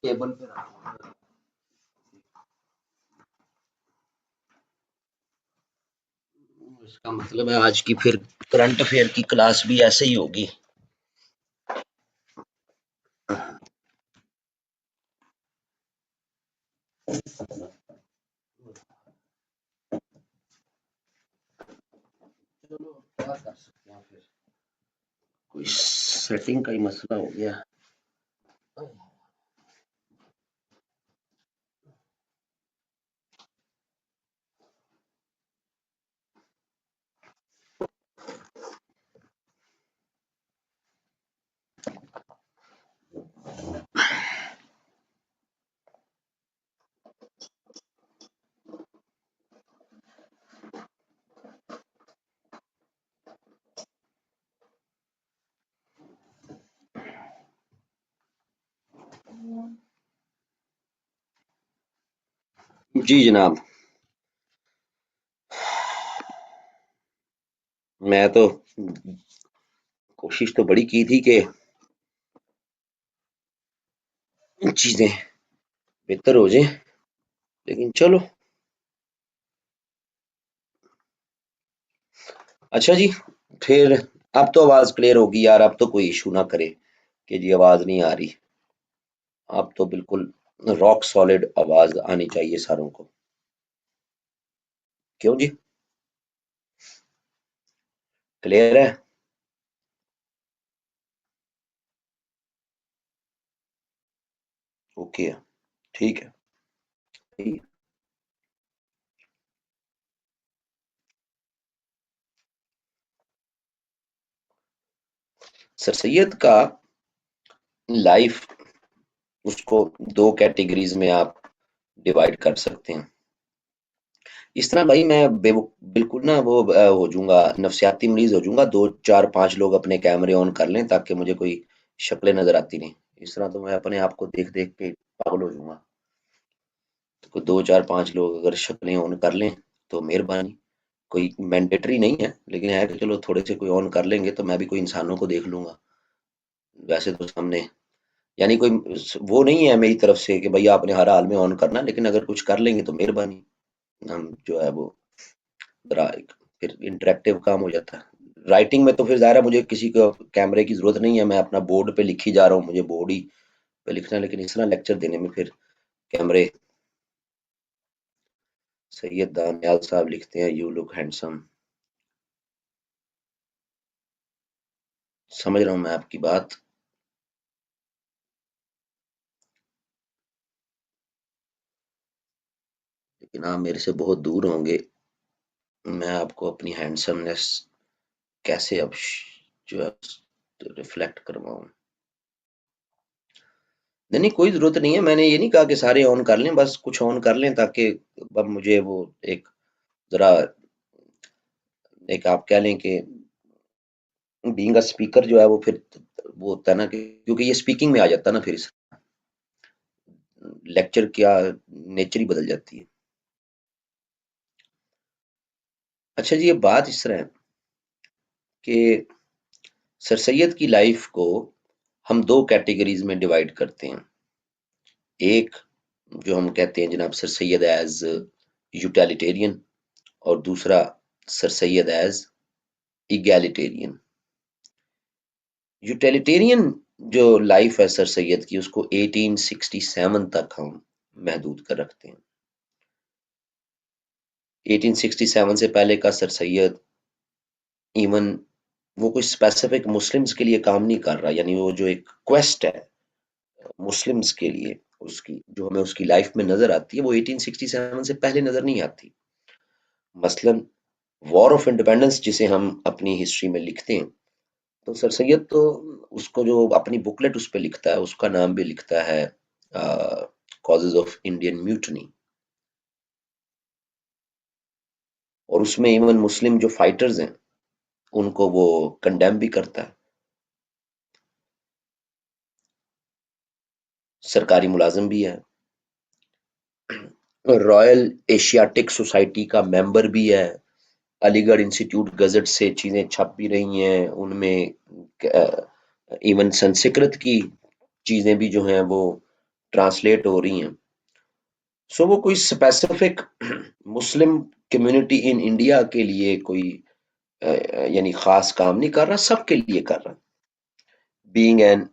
Table پہ رکھا ہوا ہے۔ اس کا مطلب ہے آج کی پھر کرنٹ افیئر کی کلاس بھی ایسے ہی ہوگی۔ چلو کیا کر سکتے ہیں پھر، کوئی سیٹنگ کا ہی مسئلہ ہو گیا۔ جی جناب، میں تو کوشش تو بڑی کی تھی کہ چیزیں بہتر ہو جائیں، لیکن چلو اچھا جی۔ پھر اب تو آواز کلیئر ہوگی یار، اب تو کوئی ایشو نہ کرے کہ جی آواز نہیں آ رہی، اب تو بالکل راک سالڈ آواز آنی چاہیے ساروں کو، کیوں جی؟ کلیئر ہے؟ اوکے، ٹھیک ہے۔ سر سید کا لائف، اس کو دو کیٹیگریز میں آپ ڈیوائڈ کر سکتے ہیں۔ اس طرح بھائی میں بالکل نا وہ ہو جوں گا، نفسیاتی مریض ہو جوں گا، دو چار پانچ لوگ اپنے کیمرے آن کر لیں تاکہ مجھے کوئی شکلیں نظر آتی نہیں، اس طرح تو میں اپنے آپ کو دیکھ دیکھ کے پاگل ہو جوں گا۔ تو دو چار پانچ لوگ اگر شکلیں آن کر لیں تو مہربانی، کوئی مینڈیٹری نہیں ہے لیکن ہے کہ چلو تھوڑے سے کوئی آن کر لیں گے تو میں بھی کوئی انسانوں کو دیکھ لوں گا۔ ویسے تو سامنے یعنی کوئی وہ نہیں ہے میری طرف سے کہ بھائی آپ نے ہر حال میں آن کرنا، لیکن اگر کچھ کر لیں گے تو مہربانی، ہم جو ہے وہ ذرا پھر انٹریکٹیو کام ہو جاتا ہے۔ رائٹنگ میں تو پھر ظاہر ہے مجھے کسی کو کیمرے کی ضرورت نہیں ہے، میں اپنا بورڈ پہ لکھی جا رہا ہوں، مجھے بورڈ ہی پہ لکھنا ہے، لیکن اس طرح لیکچر دینے میں پھر کیمرے۔ سید دانیال صاحب لکھتے ہیں یو لک ہینڈسم، سمجھ رہا ہوں میں آپ کی بات۔ لیکن آپ میرے سے بہت دور ہوں گے، میں آپ کو اپنی ہینڈسمنس کیسے اب جو ہے ریفلیکٹ کرواؤں؟ نہیں نہیں، کوئی ضرورت نہیں ہے، میں نے یہ نہیں کہا کہ سارے آن کر لیں، بس کچھ آن کر لیں تاکہ اب مجھے وہ ایک ذرا ایک آپ کہہ لیں کہ بینگ اے اسپیکر جو ہے وہ پھر وہ ہوتا ہے نا کہ کیونکہ یہ اسپیکنگ میں آ جاتا ہے نا، پھر اس لیکچر کیا نیچر ہی بدل جاتی ہے۔ اچھا جی، یہ بات اس طرح ہے کہ سر سید کی لائف کو ہم دو کیٹیگریز میں ڈیوائڈ کرتے ہیں۔ ایک جو ہم کہتے ہیں جناب سر سید ایز یوٹیلیٹیرین، اور دوسرا سر سید ایز ایگیلیٹیرین۔ یوٹیلیٹیرین جو لائف ہے سر سید کی، اس کو 1867 تک ہم محدود کر رکھتے ہیں۔ 1867 سے پہلے کا سر سید ایون وہ کوئی اسپیسیفک مسلمز کے لیے کام نہیں کر رہا، یعنی وہ جو ایک کویسٹ ہے مسلمز کے لیے، اس کی جو ہمیں اس کی لائف میں نظر آتی ہے وہ 1867 سے پہلے نظر نہیں آتی۔ مثلا وار آف انڈیپینڈنس جسے ہم اپنی ہسٹری میں لکھتے ہیں، تو سر سید تو اس کو جو اپنی بکلیٹ اس پہ لکھتا ہے اس کا نام بھی لکھتا ہے کازز آف انڈین میوٹنی، اور اس میں ایون مسلم جو فائٹرز ہیں ان کو وہ کنڈیم بھی کرتا ہے۔ سرکاری ملازم بھی ہے، رائل ایشیاٹک سوسائٹی کا ممبر بھی ہے، علی گڑھ انسٹیٹیوٹ گزٹ سے چیزیں چھپ بھی رہی ہیں، ان میں ایون سنسکرت کی چیزیں بھی جو ہیں وہ ٹرانسلیٹ ہو رہی ہیں، سو وہ کوئی specific Muslim community in India کے لیے کوئی یعنی خاص کام نہیں کر رہا، سب کے لیے کر رہا، بینگ این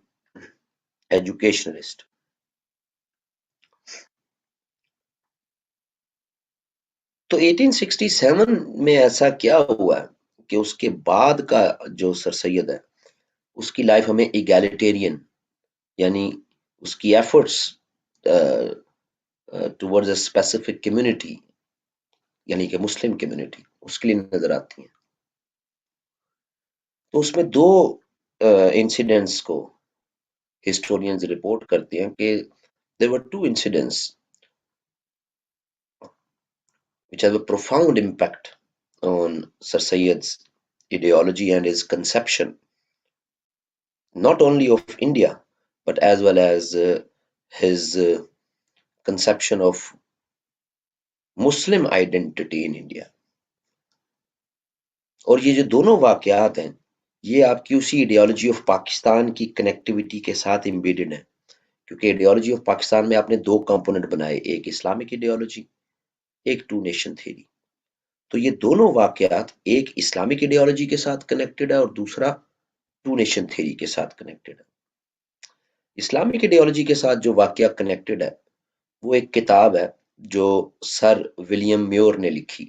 ایجوکیشنلسٹ۔ تو 1867 میں ایسا کیا ہوا ہے کہ اس کے بعد کا جو سر سید ہے اس کی لائف ہمیں ایگیلیٹیرین، یعنی اس کی efforts towards a specific community, یعنی کہ مسلم کمیونٹی، اس کے لیے نظر آتی ہیں۔ تو اس میں دو انسیڈنٹس کو ہسٹورینز رپورٹ کرتے ہیں کہ there were two incidents which have a profound impact on Sir Sayyid's ideology and his conception, not only of India, but as well as his conception of Muslim identity in India. اور یہ جو دونوں واقعات ہیں یہ آپ کی اسی ایڈیالوجی آف پاکستان کی کنیکٹیوٹی کے ساتھ امبیڈڈ ہیں، کیونکہ ایڈیالوجی آف پاکستان میں آپ نے دو کمپوننٹ بنائے، ایک اسلامک ایڈیالوجی، ایک ٹو نیشن تھیوری۔ تو یہ دونوں واقعات ایک اسلامک ایڈیالوجی کے ساتھ کنیکٹڈ ہے اور دوسرا ٹو نیشن تھیوری کے ساتھ کنیکٹڈ ہے۔ اسلامک ایڈیالوجی کے ساتھ جو واقعہ کنیکٹڈ ہے وہ ایک کتاب ہے جو سر ولیم میور نے لکھی۔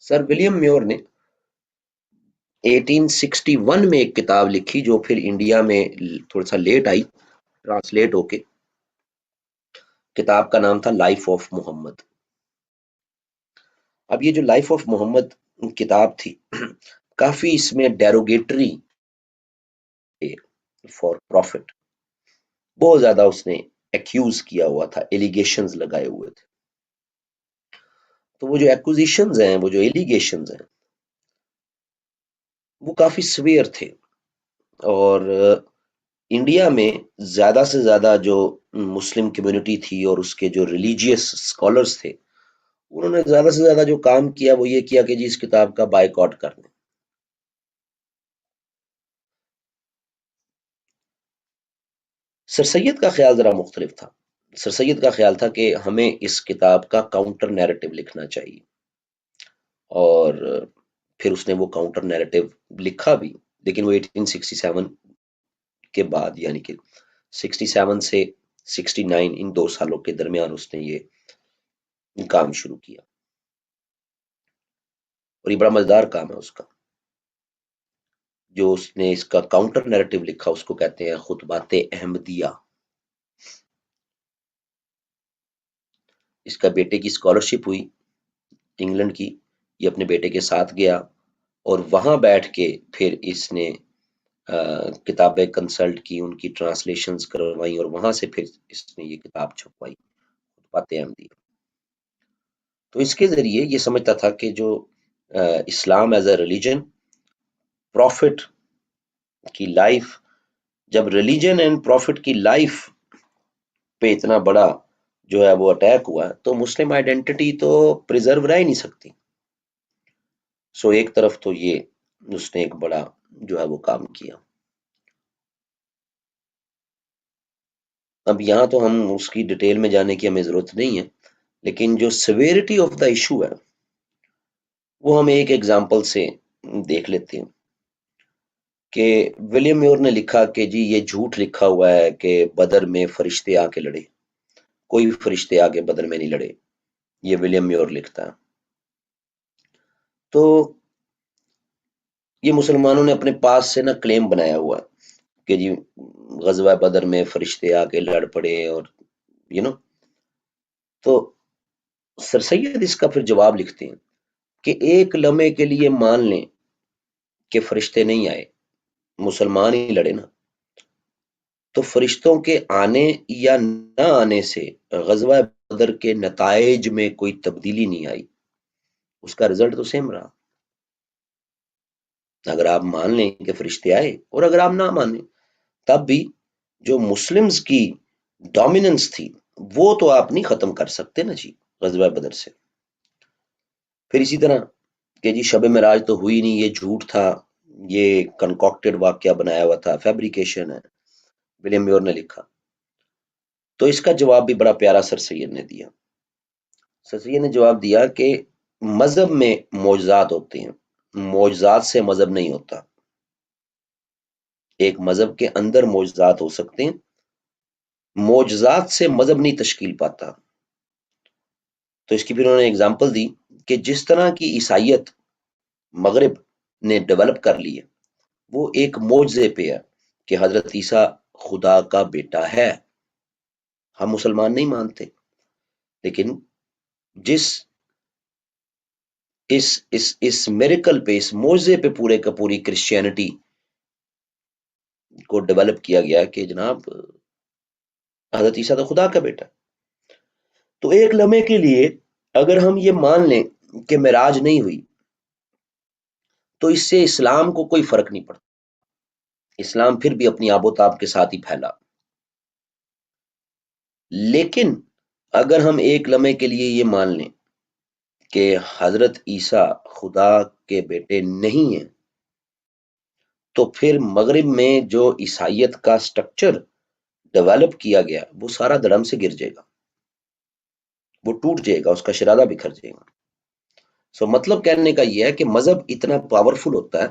سر ولیم میور نے 1861 میں ایک کتاب لکھی جو پھر انڈیا میں تھوڑا سا لیٹ آئی ٹرانسلیٹ ہو کے، کتاب کا نام تھا لائف آف محمد۔ اب یہ جو لائف آف محمد کتاب تھی کافی اس میں ڈیروگیٹری فار پروفٹ، بہت زیادہ اس نے ایکیوز کیا ہوا تھا، ایلیگیشنز لگائے ہوئے تھے۔ تو وہ جو ایکوزیشنز ہیں، وہ جو ایلیگیشنز ہیں وہ کافی سویئر تھے، اور انڈیا میں زیادہ سے زیادہ جو مسلم کمیونٹی تھی اور اس کے جو ریلیجیس اسکالرس تھے انہوں نے زیادہ سے زیادہ جو کام کیا وہ یہ کیا کہ جی اس کتاب کا بائیک آؤٹ کر دیں۔ سر سید کا خیال ذرا مختلف تھا۔ سر سید کا خیال تھا کہ ہمیں اس کتاب کا کاؤنٹر نیریٹو لکھنا چاہیے، اور پھر اس نے وہ کاؤنٹر نیریٹو لکھا بھی، لیکن وہ 1867 کے بعد، یعنی کہ 67 سے 69 ان 2 سالوں کے درمیان اس نے یہ کام شروع کیا، اور یہ بڑا مزیدار کام ہے اس کا۔ جو اس نے اس کا کاؤنٹر نیریٹو لکھا اس کو کہتے ہیں خطبات احمدیہ۔ اس کا بیٹے کی اسکالرشپ ہوئی انگلینڈ کی، یہ اپنے بیٹے کے ساتھ گیا اور وہاں بیٹھ کے پھر اس نے کتابیں کنسلٹ کی، ان کی ٹرانسلیشنز کروائیں، اور وہاں سے پھر اس نے یہ کتاب چھپوائی خطبات احمدیہ۔ تو اس کے ذریعے یہ سمجھتا تھا کہ جو اسلام ایز اے ریلیجن، پروفٹ کی لائف، جب ریلیجن اینڈ پروفٹ کی لائف پہ اتنا بڑا جو ہے وہ اٹیک ہوا تو مسلم آئیڈینٹی تو پریزرو رہ ہی نہیں سکتی۔ سو ایک طرف تو یہ اس نے ایک بڑا جو ہے وہ کام کیا۔ اب یہاں تو ہم اس کی ڈیٹیل میں جانے کی ہمیں ضرورت نہیں ہے، لیکن جو سیویرٹی آف دا ایشو ہے وہ ہم ایک ایگزامپل سے دیکھ لیتے ہیں کہ ولیم میور نے لکھا کہ جی یہ جھوٹ لکھا ہوا ہے کہ بدر میں فرشتے آ کے لڑے، کوئی فرشتے آ کے بدر میں نہیں لڑے، یہ ولیم میور لکھتا ہے۔ تو یہ مسلمانوں نے اپنے پاس سے نا کلیم بنایا ہوا کہ جی غزوہ بدر میں فرشتے آ کے لڑ پڑے، اور تو سر سید اس کا پھر جواب لکھتے ہیں کہ ایک لمحے کے لیے مان لیں کہ فرشتے نہیں آئے، مسلمان ہی لڑے نا، تو فرشتوں کے آنے یا نہ آنے سے غزوہ بدر کے نتائج میں کوئی تبدیلی نہیں آئی، اس کا رزلٹ تو سیم رہا۔ اگر آپ مان لیں کہ فرشتے آئے اور اگر آپ نہ مانیں تب بھی جو مسلمز کی ڈومیننس تھی وہ تو آپ نہیں ختم کر سکتے نا جی غزوہ بدر سے۔ پھر اسی طرح کہ جی شب معراج تو ہوئی نہیں، یہ جھوٹ تھا، یہ کنکوکٹڈ واقعہ بنایا ہوا تھا، فیبریکیشن ہے، ولیم میور نے لکھا. تو اس کا جواب بھی بڑا پیارا سر سید نے دیا. سر سید نے جواب دیا کہ مذہب میں معجزات ہوتے ہیں، معجزات سے مذہب نہیں ہوتا. ایک مذہب کے اندر معجزات ہو سکتے ہیں، معجزات سے مذہب نہیں تشکیل پاتا. تو اس کی پھر انہوں نے اگزامپل دی کہ جس طرح کی عیسائیت مغرب نے ڈیولپ کر لی ہے، وہ ایک معجزے پہ ہے کہ حضرت عیسیٰ خدا کا بیٹا ہے. ہم مسلمان نہیں مانتے، لیکن جس اس میریکل پہ، اس معجزے پہ پورے کا پوری کرسچینٹی کو ڈیولپ کیا گیا کہ جناب حضرت عیسیٰ تو خدا کا بیٹا. تو ایک لمحے کے لیے اگر ہم یہ مان لیں کہ معراج نہیں ہوئی، تو اس سے اسلام کو کوئی فرق نہیں پڑتا. اسلام پھر بھی اپنی آب و تاب کے ساتھ ہی پھیلا. لیکن اگر ہم ایک لمحے کے لیے یہ مان لیں کہ حضرت عیسیٰ خدا کے بیٹے نہیں ہیں، تو پھر مغرب میں جو عیسائیت کا سٹرکچر ڈیولپ کیا گیا وہ سارا دڑم سے گر جائے گا، وہ ٹوٹ جائے گا، اس کا شرادہ بکھر جائے گا. مطلب کہنے کا یہ ہے کہ مذہب اتنا پاورفل ہوتا ہے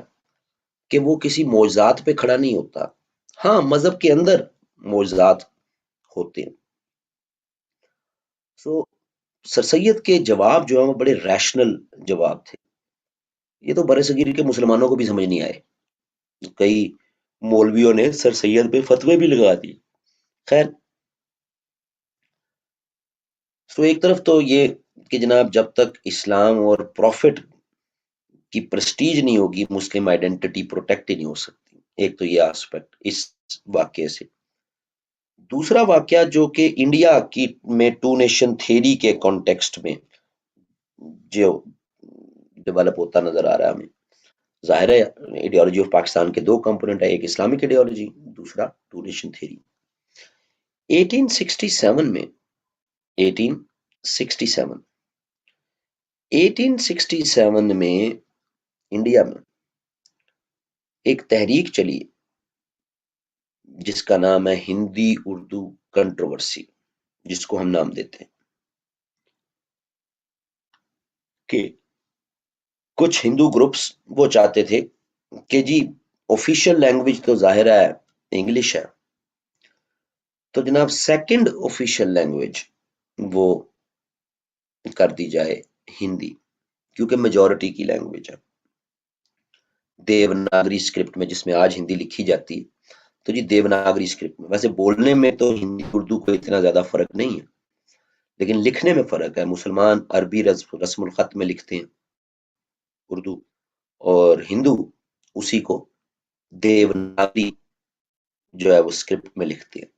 کہ وہ کسی معجزات پہ کھڑا نہیں ہوتا. ہاں، مذہب کے اندر معجزات ہوتے ہیں. سر سید کے جواب جو ہیں وہ بڑے ریشنل جواب تھے. یہ تو برصغیر کے مسلمانوں کو بھی سمجھ نہیں آئے. کئی مولویوں نے سر سید پہ فتوے بھی لگا دی. خیر، ایک طرف تو یہ کہ جناب جب تک اسلام اور پروفٹ کی پرسٹیج نہیں ہوگی، مسلم آئیڈینٹی پروٹیکٹ ہی نہیں ہو سکتی. ایک تو یہ آسپیکٹ اس واقعے سے. دوسرا واقعہ جو کہ انڈیا کی میں ٹو نیشن تھیری کے کانٹیکسٹ میں جو ڈیولپ ہوتا نظر آ رہا ہے ہمیں، ظاہر ہے ایڈیالوجی آف پاکستان کے دو کمپوننٹ ہے، ایک اسلامک ایڈیالوجی، دوسرا ٹو نیشن تھیری. 1867 میں 1867 1867 میں انڈیا میں ایک تحریک چلی جس کا نام ہے ہندی اردو کنٹروورسی، جس کو ہم نام دیتے ہیں کہ کچھ ہندو گروپس وہ چاہتے تھے کہ جی آفیشیل لینگویج تو ظاہر ہے انگلش ہے، تو جناب سیکنڈ آفیشیل لینگویج وہ کر دی جائے ہندی، کیونکہ میجورٹی کی لینگویج ہے. دیوناگری اسکرپٹ میں، جس میں آج ہندی لکھی جاتی ہے، تو جی دیوناگری اسکرپٹ میں، ویسے بولنے میں تو ہندی اردو کو اتنا زیادہ فرق نہیں ہے، لیکن لکھنے میں فرق ہے. مسلمان عربی رسم الخط میں لکھتے ہیں اردو، اور ہندو اسی کو دیوناگری جو ہے وہ اسکرپٹ میں لکھتے ہیں.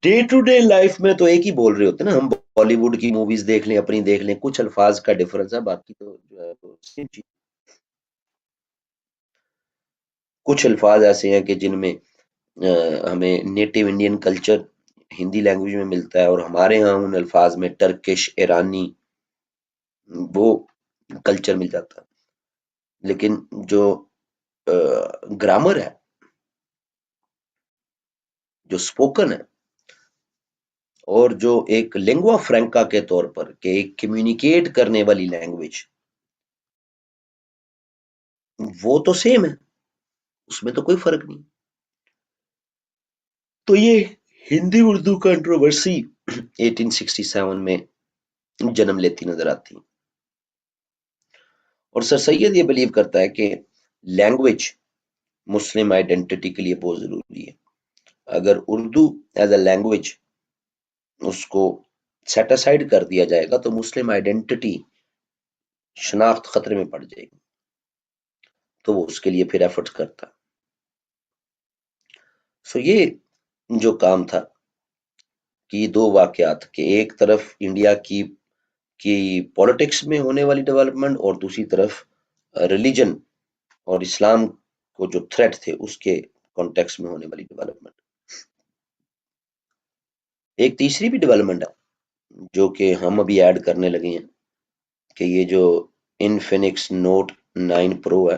ڈے ٹو ڈے لائف میں تو ایک ہی بول رہے ہوتے ہیں نا. ہم بالی ووڈ کی موویز دیکھ لیں، اپنی دیکھ لیں، کچھ الفاظ کا ڈفرنس ہے، باقی تو جو ہے وہ سیم چیز. کچھ الفاظ ایسے ہیں کہ جن میں ہمیں native Indian culture Hindi language میں ملتا ہے، اور ہمارے ہاں ان الفاظ میں ٹرکش، ایرانی وہ کلچر مل جاتا ہے. لیکن جو گرامر ہے، جو سپوکن ہے، اور جو ایک لینگوا فرینکا کے طور پر کہ ایک کمیونیکیٹ کرنے والی لینگویج، وہ تو سیم ہے، اس میں تو کوئی فرق نہیں. تو یہ ہندی اردو کنٹروورسی 1867 میں جنم لیتی نظر آتی. اور سر سید یہ بلیو کرتا ہے کہ لینگویج مسلم آئیڈینٹی کے لیے بہت ضروری ہے. اگر اردو ایز اے لینگویج اس کو سیٹ اسائڈ کر دیا جائے گا تو مسلم آئیڈینٹی شناخت خطرے میں پڑ جائے گی. تو وہ اس کے لیے پھر ایفرٹ کرتا. یہ جو کام تھا کہ دو واقعات، کہ ایک طرف انڈیا کی پولیٹکس میں ہونے والی ڈیولپمنٹ، اور دوسری طرف ریلیجن اور اسلام کو جو تھریٹ تھے اس کے کانٹیکس میں ہونے والی ڈیولپمنٹ. ایک تیسری بھی ڈیولپمنٹ ہے جو کہ ہم ابھی ایڈ کرنے لگے ہیں، کہ یہ جو انفینکس نوٹ 9 پرو ہے،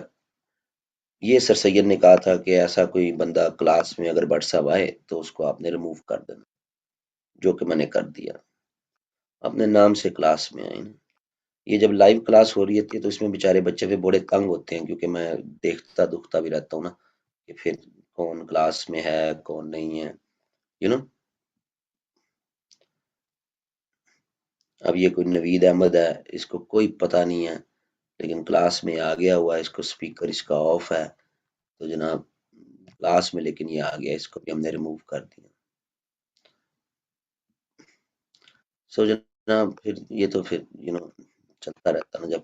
یہ سر سید نے کہا تھا کہ ایسا کوئی بندہ کلاس میں اگر بٹ صاحب آئے تو اس کو آپ نے ریموو کر دینا، جو کہ میں نے کر دیا، اپنے نام سے کلاس میں آئے نا۔ یہ جب لائیو کلاس ہو رہی ہوتی ہے تو اس میں بیچارے بچے بھی بڑے تنگ ہوتے ہیں، کیونکہ میں دیکھتا دکھتا بھی رہتا ہوں نا کہ پھر کون کلاس میں ہے کون نہیں ہے، یو نو۔ اب یہ کوئی نوید احمد ہے، اس کو کوئی پتہ نہیں ہے، لیکن کلاس میں آ گیا ہوا ہے، اس کو اسپیکر اس کا آف ہے، تو جناب کلاس میں لیکن یہ آ گیا، اس کو بھی ہم نے ریموو کر دیا۔ سو جناب پھر یہ تو پھر چلتا رہتا نا، جب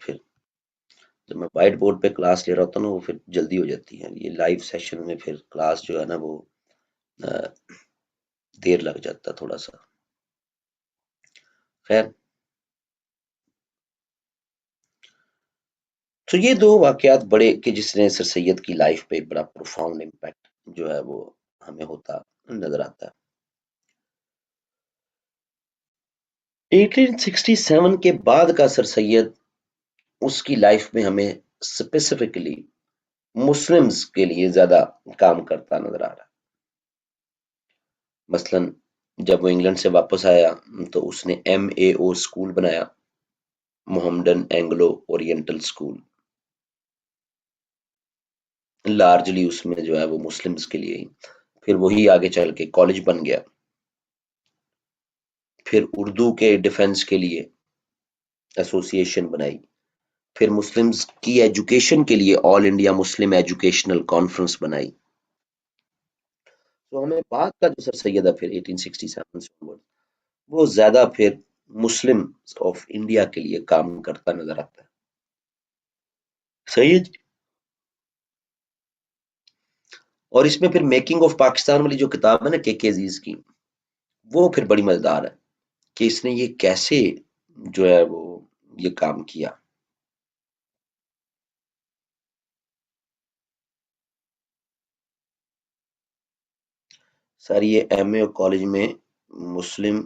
میں وائٹ بورڈ پہ کلاس لے رہا ہوتا ہوں نا، وہ پھر جلدی ہو جاتی ہے، یہ لائیو سیشن میں پھر کلاس جو ہے نا وہ آ، دیر لگ جاتا تھوڑا سا۔ خیر، تو یہ دو واقعات بڑے کہ جس نے سر سید کی لائف پہ ایک بڑا پروفاؤنڈ امپیکٹ جو ہے وہ ہمیں ہوتا نظر آتا ہے۔ 1867 کے بعد کا سر سید، اس کی لائف میں ہمیں اسپیسیفکلی مسلمز کے لیے زیادہ کام کرتا نظر آ رہا ہے۔ مثلا جب وہ انگلینڈ سے واپس آیا تو اس نے MAO اسکول بنایا، Mohammedan Anglo Oriental school, largely اس میں جو ہے وہ مسلمز کے لیے ہی۔ پھر وہی آگے چل کے کالج بن گیا، پھر اردو کے ڈیفنس کے لیے ایسوسی ایشن بنائی، پھر مسلمز کی ایجوکیشن کے لیے آل انڈیا مسلم ایجوکیشنل کانفرنس بنائی۔ تو ہمیں بعد کا جو سر سید ہے پھر 1867 سے onward، وہ زیادہ پھر مسلم آف انڈیا کے لیے کام کرتا نظر آتا ہے۔ صحیح ہے جی؟ اور اس میں پھر میکنگ آف پاکستان والی جو کتاب ہے نا کے عزیز کی، وہ پھر بڑی مزیدار ہے کہ اس نے یہ کیسے جو ہے وہ یہ کام کیا۔ سر یہ MAO کالج میں مسلم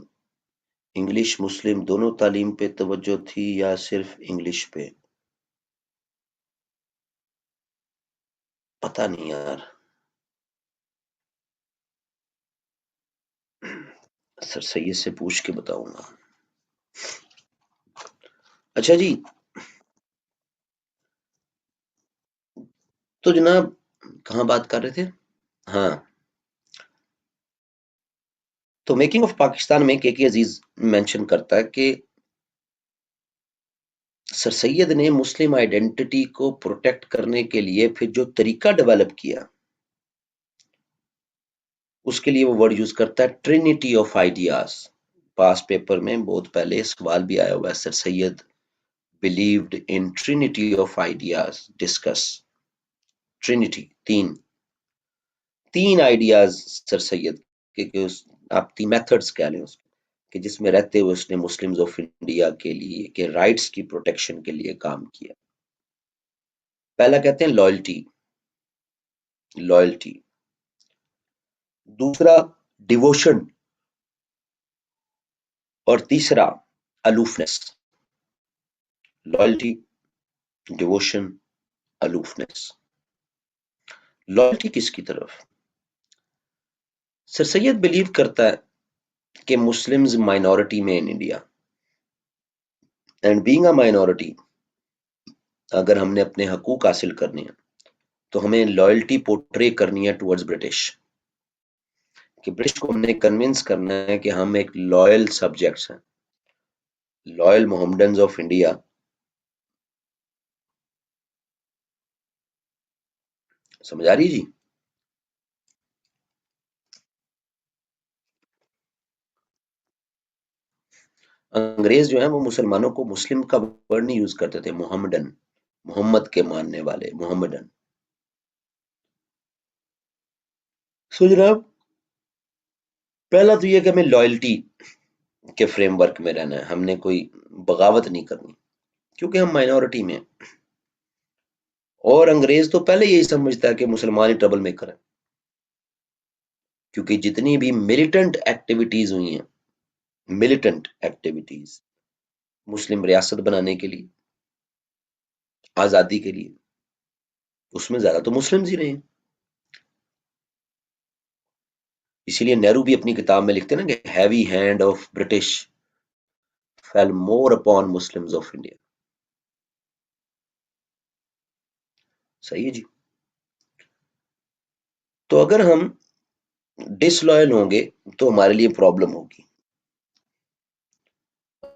انگلش مسلم دونوں تعلیم پہ توجہ تھی یا صرف انگلش پہ؟ پتہ نہیں یار، سر سید سے پوچھ کے بتاؤں گا۔ اچھا جی، تو جناب کہاں بات کر رہے تھے؟ ہاں، تو میکنگ آف پاکستان میں کے عزیز مینشن کرتا ہے کہ سر سید نے مسلم آئیڈینٹی کو پروٹیکٹ کرنے کے لیے پھر جو طریقہ ڈیولپ کیا، اس کے لیے وہ ورڈ یوز کرتا ہے Trinity of ideas. Pass paper میں بہت پہلے سوال بھی آیا ہوا ہے، سر سید believed in trinity of ideas discuss trinity تین آئیڈیاز سر سید کے کہ آپ تین میتھڈز کہہ لیں اس کو، کہ جس میں رہتے ہوئے اس نے مسلمز آف انڈیا کے لیے کہ رائٹس کی پروٹیکشن کے لیے کام کیا۔ پہلا کہتے ہیں لائلٹی، دوسرا ڈیووشن، اور تیسرا aloofness. Loyalty, devotion, aloofness. Loyalty کس کی طرف؟ سر سید بلیو کرتا ہے کہ مسلمز مائنورٹی میں in India, and being a minority, اگر ہم نے اپنے حقوق حاصل کرنے ہیں تو ہمیں لائلٹی پورٹرے کرنی ہے ٹورڈز برٹش، کہ برٹش کو ہم نے کنونس کرنا ہے کہ ہم ایک لائل سبجیکٹس ہیں، لائل محمڈنز آف انڈیا۔ سمجھ آ رہی جی؟ انگریز جو ہیں وہ مسلمانوں کو مسلم کا ورڈ نہیں یوز کرتے تھے، محمڈن، محمد کے ماننے والے، محمڈن۔ سو جناب پہلا تو یہ کہ ہمیں لائلٹی کے فریم ورک میں رہنا ہے، ہم نے کوئی بغاوت نہیں کرنی کیونکہ ہم مائنورٹی میں ہیں۔ اور انگریز تو پہلے یہی سمجھتا ہے کہ مسلمان ہی ٹربل میکر ہیں، کیونکہ جتنی بھی ملیٹنٹ ایکٹیویٹیز ہوئی ہیں، ملیٹنٹ ایکٹیویٹیز مسلم ریاست بنانے کے لیے، آزادی کے لیے، اس میں زیادہ تو مسلم ہی رہے ہیں. اسی لیے نہرو بھی اپنی کتاب میں لکھتے ہیں نا کہ heavy hand of British fell more upon Muslims of India. صحیح ہے جی. تو اگر ہم ڈس لائل ہوں گے تو ہمارے لیے پرابلم ہوگی.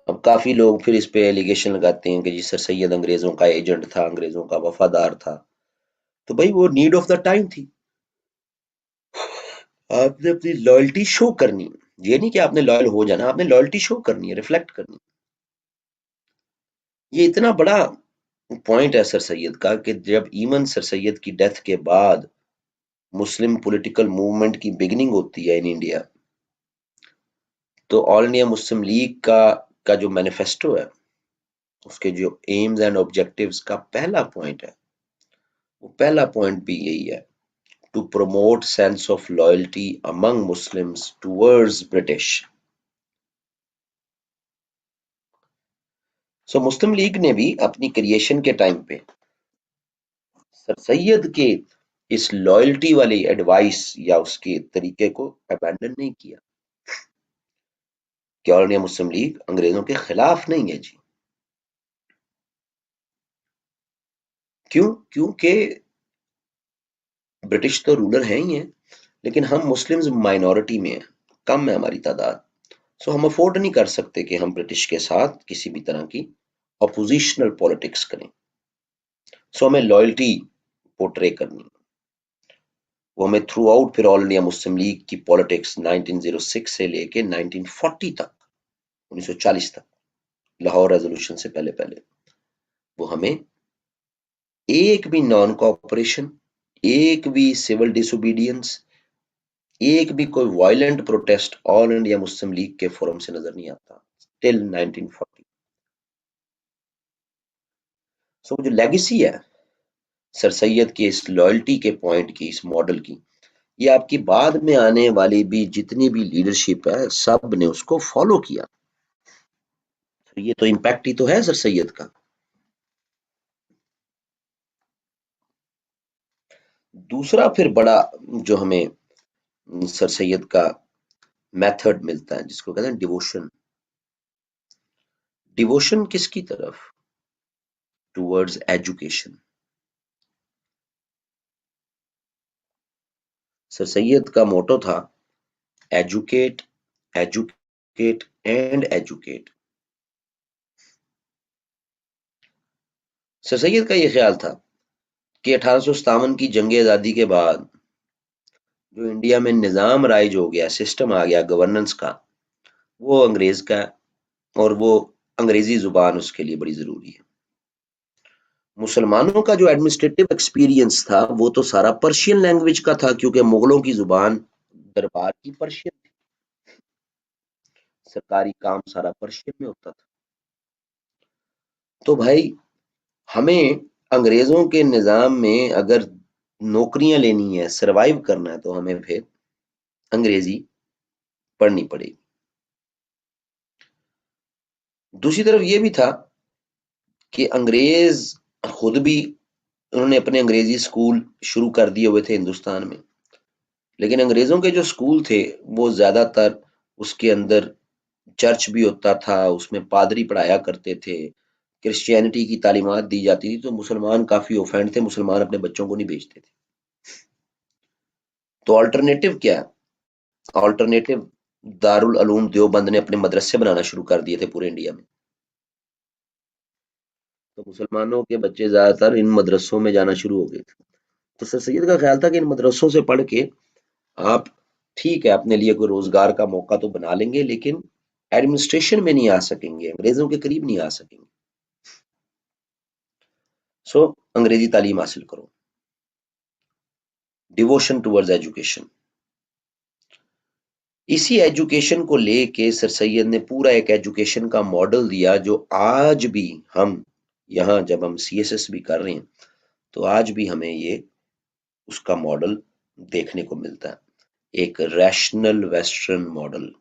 اب کافی لوگ پھر اس پہ ایلیگیشن لگاتے ہیں کہ جی سر سید انگریزوں کا ایجنٹ تھا، انگریزوں کا وفادار تھا. تو بھائی وہ نیڈ آف دا ٹائم تھی. آپ نے اپنی لائلٹی شو کرنی. یہ نہیں کہ آپ نے لائل ہو جانا، آپ نے لائلٹی شو کرنی ہے، ریفلیکٹ کرنی. یہ اتنا بڑا پوائنٹ ہے سر سید کا کہ جب ایمن سر سید کی ڈیتھ کے بعد مسلم پولیٹیکل موومنٹ کی بگننگ ہوتی ہے ان انڈیا، تو آل انڈیا مسلم لیگ کا جو مینیفیسٹو ہے، اس کے جو ایمز اینڈ آبجیکٹیوز کا پہلا پوائنٹ ہے، وہ پہلا پوائنٹ بھی یہی ہے: to promote sense of loyalty among Muslims towards British. So Muslim League نے بھی اپنی کریشن کے ٹائم پہ سر سید کے اس لائلٹی والی ایڈوائس یا اس کے طریقے کو ابینڈن نہیں کیا کہ آل انڈیا مسلم لیگ انگریزوں کے خلاف نہیں ہے جی. کیونکہ برٹش تو رولر ہیں ہی ہیں، لیکن ہم مسلمز مائنورٹی میں ہیں، کم ہے ہماری تعداد. سو ہم افورڈ نہیں کر سکتے کہ ہم برٹش کے ساتھ کسی بھی طرح کی اپوزیشنل پالیٹکس کریں. سو ہمیں لائلٹی پورٹرے کرنی. وہ ہمیں تھرو آؤٹ پھر آل انڈیا مسلم لیگ کی پالیٹکس 1906 سے لے کے 1940 تک، 1940 تک، لاہور ریزولوشن سے پہلے پہلے، وہ ہمیں ایک بھی نان کوآپریشن، ایک بھی سول ڈس اوبیڈینس، ایک بھی کوئی وائلنٹ پروٹیسٹ آل انڈیا مسلم لیگ کے فورم سے نظر نہیں آتا ٹل 1940. سو جو لیگیسی ہے سر سید کے اس لائلٹی کے پوائنٹ کی، اس ماڈل کی، یہ آپ کی بعد میں آنے والی بھی جتنی بھی لیڈرشپ ہے سب نے اس کو فالو کیا. یہ تو امپیکٹ ہی تو ہے سر سید کا. دوسرا پھر بڑا جو ہمیں سر سید کا میتھڈ ملتا ہے، جس کو کہتے ہیں ڈیووشن. ڈیووشن کس کی طرف؟ Towards education. سر سید کا موٹو تھا ایجوکیٹ، ایجوکیٹ اینڈ ایجوکیٹ. سر سید کا یہ خیال تھا کہ 1857 کی جنگ آزادی کے بعد جو انڈیا میں نظام رائج ہو گیا، سسٹم آ گیا گورننس کا، وہ انگریز کا ہے، اور وہ انگریزی زبان اس کے لیے بڑی ضروری ہے. مسلمانوں کا جو ایڈمنسٹریٹو ایکسپیرینس تھا وہ تو سارا پرشین لینگویج کا تھا، کیونکہ مغلوں کی زبان دربار کی پرشین تھی، سرکاری کام سارا پرشین میں ہوتا تھا. تو بھائی ہمیں انگریزوں کے نظام میں اگر نوکریاں لینی ہے، سروائیو کرنا ہے، تو ہمیں پھر انگریزی پڑھنی پڑے گی. دوسری طرف یہ بھی تھا کہ انگریز خود بھی، انہوں نے اپنے انگریزی اسکول شروع کر دیے ہوئے تھے ہندوستان میں، لیکن انگریزوں کے جو اسکول تھے وہ زیادہ تر اس کے اندر چرچ بھی ہوتا تھا، اس میں پادری پڑھایا کرتے تھے، کرسچینٹی کی تعلیمات دی جاتی تھی، تو مسلمان کافی اوفینڈ تھے، مسلمان اپنے بچوں کو نہیں بھیجتے تھے. تو آلٹرنیٹو کیا؟ آلٹرنیٹو دارالعلوم دیوبند نے اپنے مدرسے بنانا شروع کر دیے تھے پورے انڈیا میں. تو مسلمانوں کے بچے زیادہ تر ان مدرسوں میں جانا شروع ہو گئے تھے. تو سر سید کا خیال تھا کہ ان مدرسوں سے پڑھ کے آپ ٹھیک ہے اپنے لیے کوئی روزگار کا موقع تو بنا لیں گے، لیکن ایڈمنسٹریشن میں نہیں آ سکیں گے، انگریزوں کے قریب نہیں آ سکیں گے. سو انگریزی تعلیم حاصل کرو. Devotion towards education. اسی ایجوکیشن کو لے کے سر سید نے پورا ایک ایجوکیشن کا ماڈل دیا، جو آج بھی ہم یہاں جب ہم سی ایس ایس بھی کر رہے ہیں تو آج بھی ہمیں یہ اس کا ماڈل دیکھنے کو ملتا ہے، ایک ریشنل ویسٹرن ماڈل.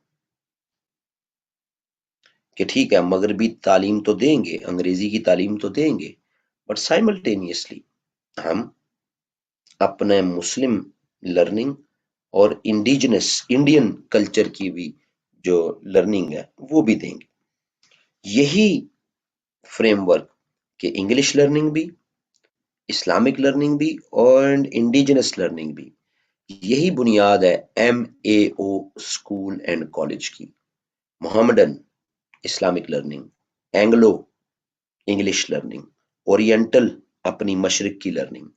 کہ ٹھیک ہے مغربی تعلیم تو دیں گے، انگریزی کی تعلیم تو دیں گے، بٹ سائملٹینیسلی ہم اپنے مسلم لرننگ اور انڈیجنس انڈین کلچر کی بھی جو لرننگ ہے وہ بھی دیں گے. یہی فریم ورک کہ انگلش لرننگ بھی، اسلامک لرننگ بھی اور انڈیجنس لرننگ بھی، یہی بنیاد ہے M A O school and college کی. Mohammedan Islamic learning, Anglo English learning, Oriental اپنی مشرق کی learning,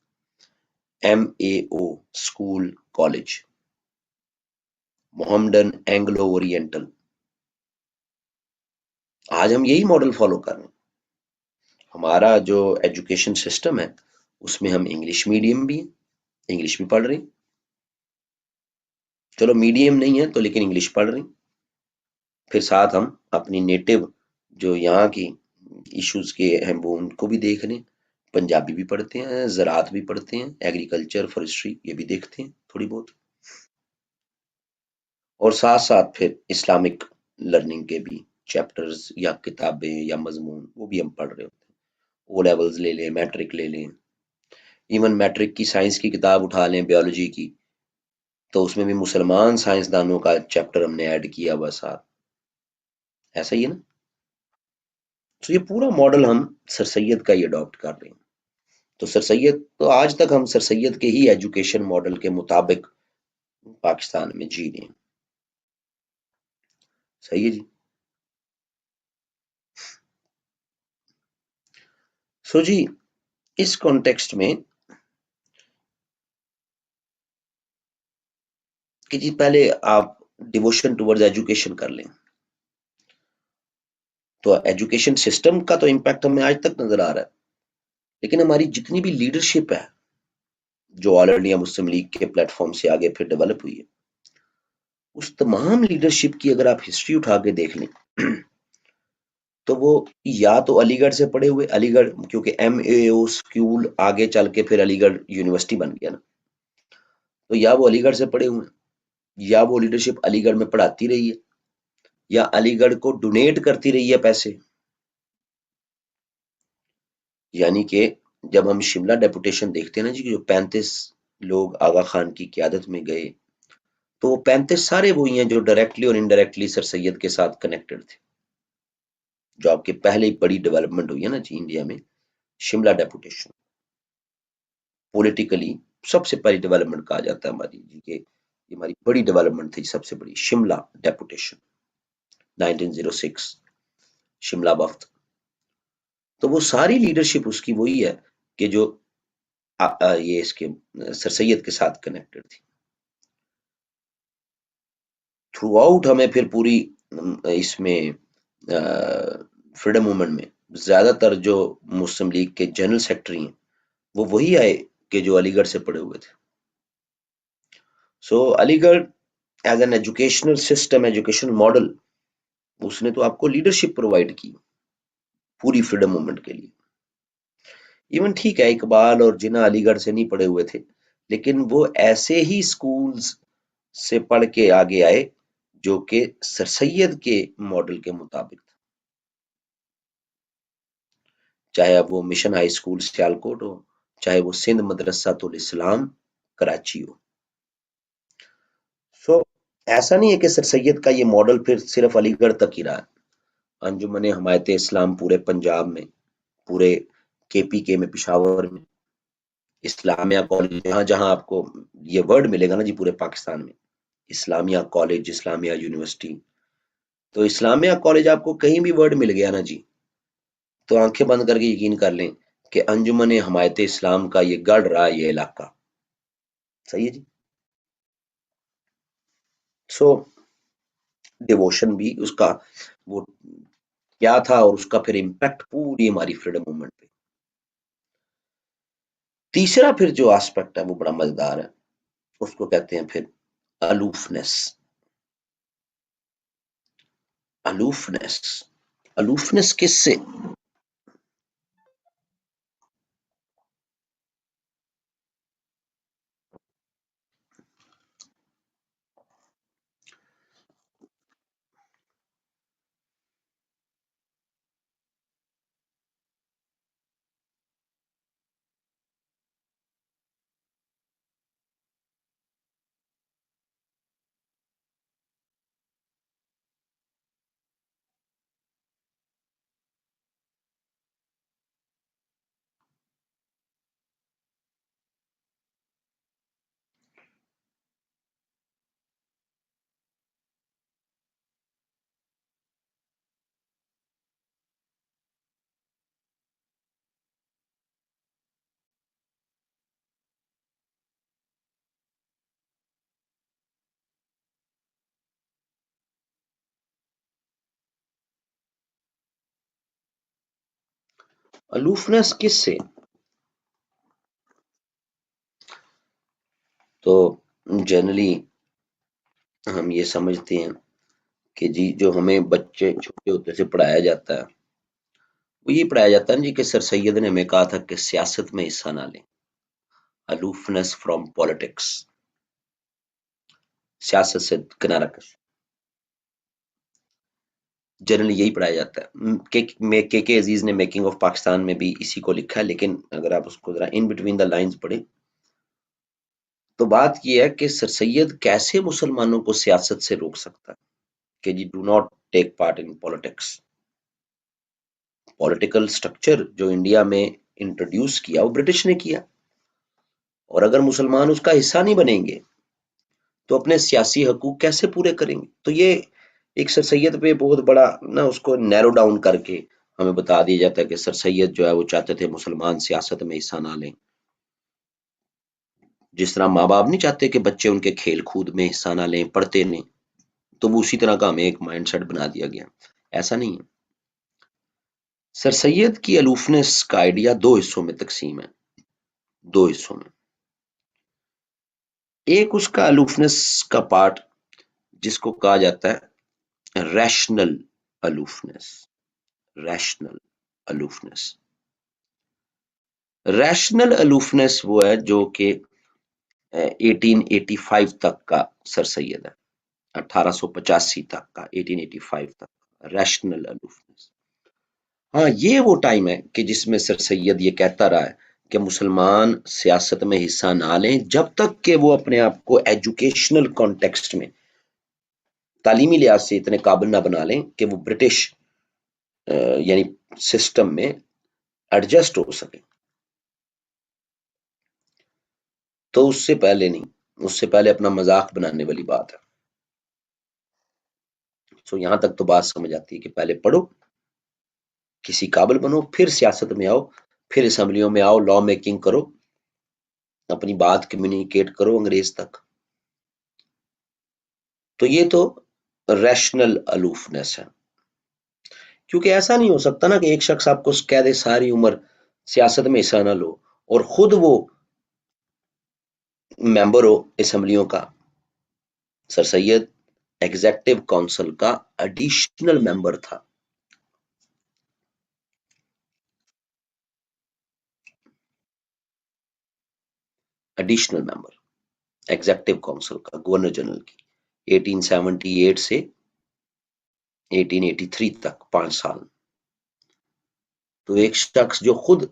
M A O school college, Mohammedan Anglo Oriental. آج ہم یہی ماڈل فالو کر رہے ہیں. ہمارا جو ایجوکیشن سسٹم ہے اس میں ہم انگلش میڈیم بھی ہیں، انگلش بھی پڑھ رہے ہیں. چلو میڈیم نہیں ہے تو لیکن انگلش پڑھ رہے ہیں. پھر ساتھ ہم اپنی نیٹو جو یہاں کی ایشوز کے ہیں وہ ان کو بھی دیکھ لیں. پنجابی بھی پڑھتے ہیں، زراعت بھی پڑھتے ہیں، ایگریکلچر فارسٹری یہ بھی دیکھتے ہیں تھوڑی بہت. اور ساتھ ساتھ پھر اسلامک لرننگ کے بھی چیپٹرز یا کتابیں یا مضمون وہ بھی ہم پڑھ رہے ہوتے ہیں. او لیولز لے لیں، میٹرک لے لیں، ایون میٹرک کی سائنس کی کتاب اٹھا لیں بیولوجی کی تو اس میں بھی مسلمان سائنسدانوں کا چیپٹر ہم نے ایڈ کیا ہوا ساتھ. ایسا ہی ہے نا. تو یہ پورا ماڈل ہم سر سید کا ہی اڈاپٹ کر رہے ہیں. تو سر سید تو آج تک ہم سر سید کے ہی ایجوکیشن ماڈل کے مطابق پاکستان میں جی رہے ہیں. صحیح ہے جی. سو جی اس کانٹیکسٹ میں کہ جی پہلے آپ ڈیووشن ٹورڈز ایجوکیشن کر لیں. تو ایجوکیشن سسٹم کا تو امپیکٹ ہمیں آج تک نظر آ رہا ہے، لیکن ہماری جتنی بھی لیڈرشپ ہے جو آل انڈیا مسلم لیگ کے پلیٹ فارم سے آگے پھر ڈیولپ ہوئی ہے، اس تمام لیڈرشپ کی اگر آپ ہسٹری اٹھا کے دیکھ لیں تو وہ یا تو علی گڑھ سے پڑھے ہوئے، علی گڑھ کیونکہ ایم اے او اسکول آگے چل کے پھر علی گڑھ یونیورسٹی بن گیا نا، تو یا وہ علی گڑھ سے پڑھے ہوئے ہیں، یا وہ لیڈرشپ علی گڑھ میں پڑھاتی رہی ہے، یا علی گڑھ کو ڈونیٹ کرتی رہی ہے پیسے. یعنی کہ جب ہم شملہ ڈیپوٹیشن دیکھتے ہیں نا جی، جو 35 لوگ آغا خان کی قیادت میں گئے تو وہ 35 سارے وہی ہیں جو ڈائریکٹلی اور انڈائریکٹلی سر سید کے ساتھ کنیکٹڈ تھے. جو آپ کے پہلے بڑی ڈیولپمنٹ ہوئی ہے نا جی انڈیا میں، شملہ ڈیپوٹیشن پولیٹیکلی سب سے پہلی ڈیولپمنٹ کہا جاتا ہے ہماری جی کہ یہ ہماری بڑی ڈیولپمنٹ تھی سب سے بڑی شملہ ڈیپوٹیشن 1906 شملہ وفد. تو وہ ساری لیڈرشپ اس کی وہی ہے کہ جو یہ اس کے سر سید کے ساتھ کنیکٹڈ تھی. تھرو آؤٹ ہمیں پھر پوری اس میں فریڈم موومنٹ میں زیادہ تر جو مسلم لیگ کے جنرل سیکرٹری ہیں وہ وہی آئے کہ جو علی گڑھ سے پڑھے ہوئے تھے. So Aligarh as an educational system education model اس نے تو آپ کو لیڈرشپ پرووائڈ کی پوری فریڈم موومنٹ کے لیے. ایون ٹھیک ہے اقبال اور جناح علی گڑھ سے نہیں پڑھے ہوئے تھے لیکن وہ ایسے ہی سکولز سے پڑھ کے آگے آئے جو کہ سر سید کے ماڈل کے مطابق تھا. چاہے اب وہ مشن ہائی اسکول سیالکوٹ ہو، چاہے وہ سندھ مدرسۃ الاسلام کراچی ہو. سو ایسا نہیں ہے کہ سر سید کا یہ ماڈل پھر صرف علی گڑھ تک ہی رہا ہے. انجمن حمایت اسلام پورے پنجاب میں، پورے کے پی کے میں، پشاور میں، اسلامیہ کالج جہاں جہاں آپ کو یہ ورڈ ملے گا نا جی پورے پاکستان میں، اسلامیہ کالج، اسلامیہ یونیورسٹی. تو اسلامیہ کالج آپ کو کہیں بھی ورڈ مل گیا نا جی تو آنکھیں بند کر کے یقین کر لیں کہ انجمن حمایت اسلام کا یہ گڑھ رہا یہ علاقہ. صحیح ہے جی. سو ڈیووشن بھی اس کا وہ کیا تھا اور اس کا پھر امپیکٹ پوری ہماری فریڈم موومنٹ پہ. تیسرا پھر جو آسپیکٹ ہے وہ بڑا مزیدار ہے، اس کو کہتے ہیں پھر الوفنس. الوفنس الوفنس کس سے؟ الوفنس کس سے؟ تو جنرلی ہم یہ سمجھتے ہیں کہ جی جو ہمیں بچے چھوٹے ہوتے سے پڑھایا جاتا ہے وہ یہ پڑھایا جاتا ہے جی کہ سر سید نے ہمیں کہا تھا کہ سیاست میں حصہ نہ لیں، الوفنس فرام پالیٹکس، سیاست سے کنارہ کش، جنرلی یہی پڑھایا جاتا ہے۔ کے عزیز نے میکنگ آف پاکستان میں بھی اسی کو لکھا ہے، لیکن اگر آپ اس کو ذرا ان بٹوین دا لائنز پڑھیں تو بات یہ ہے کہ سر سید کیسے مسلمانوں کو سیاست سے روک سکتا ہے کہ جی do not take part in politics. Political structure جو انڈیا میں انٹروڈیوس کیا وہ برٹش نے کیا، اور اگر مسلمان اس کا حصہ نہیں بنیں گے تو اپنے سیاسی حقوق کیسے پورے کریں گے؟ تو یہ ایک سر سید پہ بہت بڑا نا اس کو نیرو ڈاؤن کر کے ہمیں بتا دیا جاتا ہے کہ سر سید جو ہے وہ چاہتے تھے مسلمان سیاست میں حصہ نہ لیں، جس طرح ماں باپ نہیں چاہتے کہ بچے ان کے کھیل کود میں حصہ نہ لیں، پڑھتے نہیں، تو وہ اسی طرح کا ہمیں ایک مائنڈ سیٹ بنا دیا گیا۔ ایسا نہیں ہے۔ سر سید کی الوفنس کا آئیڈیا دو حصوں میں تقسیم ہے، دو حصوں میں۔ ایک اس کا الوفنس کا پارٹ جس کو کہا جاتا ہے ریشنل الوفنس، ریشنل الوفنس۔ ریشنل الوفنس وہ ہے جو کہ 1885 تک کا سر سید ہے، 1885 تک کا، 1885 تک ریشنل الوفنس۔ ہاں یہ وہ ٹائم ہے کہ جس میں سر سید یہ کہتا رہا ہے کہ مسلمان سیاست میں حصہ نہ لیں جب تک کہ وہ اپنے آپ کو ایجوکیشنل کانٹیکسٹ میں تعلیمی لحاظ سے اتنے قابل نہ بنا لیں کہ وہ برٹش یعنی سسٹم میں ایڈجسٹ ہو سکے، تو اس سے پہلے نہیں، اس سے پہلے اپنا مذاق بنانے والی بات ہے۔ سو یہاں تک تو بات سمجھ آتی ہے کہ پہلے پڑھو، کسی قابل بنو، پھر سیاست میں آؤ، پھر اسمبلیوں میں آؤ، لا میکنگ کرو، اپنی بات کمیونیکیٹ کرو انگریز تک۔ تو یہ تو ریشنل الوفنس ہے، کیونکہ ایسا نہیں ہو سکتا نا کہ ایک شخص آپ کو کہہ دے ساری عمر سیاست میں حصہ نہ لو اور خود وہ ممبر ہو اسمبلیوں کا۔ سر سید ایگزیکٹو کونسل کا ایڈیشنل ممبر تھا، ایڈیشنل ممبر ایگزیکٹو کونسل کا گورنر جنرل کی، 1878 سے 1883 تک 5 سال۔ تو ایک شخص جو خود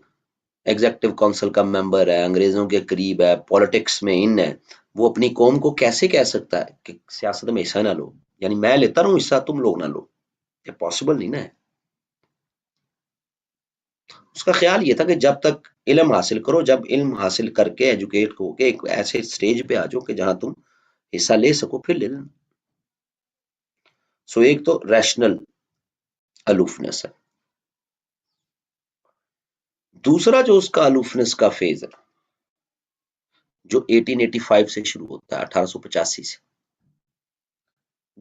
ایگزیکٹو کونسل کا ممبر ہے، انگریزوں کے قریب ہے، پالیٹکس میں ان ہے، وہ اپنی قوم کو کیسے کہہ سکتا ہے کہ سیاست میں حصہ نہ لو؟ یعنی میں لیتا رہوں حصہ، تم لوگ نہ لو، یہ پاسبل نہیں نا ہے۔ اس کا خیال یہ تھا کہ جب تک علم حاصل کرو، جب علم حاصل کر کے ایجوکیٹ ہو کے ایک ایسے سٹیج پہ آ جاؤ کہ جہاں تم حصہ لے سکو، پھر لے لینا۔ سو ایک تو ریشنل الوفنس ہے۔ دوسرا جو اس کا الوفنس کا فیز ہے جو 1885 سے شروع ہوتا ہے، 1885 سے،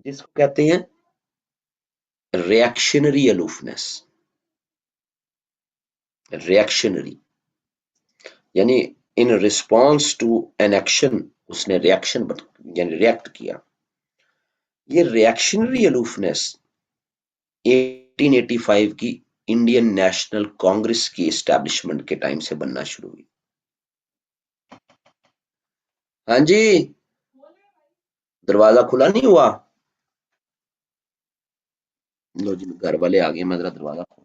جس کو کہتے ہیں ریئیکشنری الوفنس۔ ریئیکشنری یعنی in response to an action اس نے ریئیکشن یعنی ریئیکٹ کیا۔ یہ ریئیکشنری الوفنس 1885 کی انڈین نیشنل کانگریس کی اسٹیبلشمنٹ کے ٹائم سے بننا شروع ہوئی۔ ہاں جی، دروازہ کھلا نہیں ہوا؟ لو جی گھر والے آ گئے، میں ذرا دروازہ کھول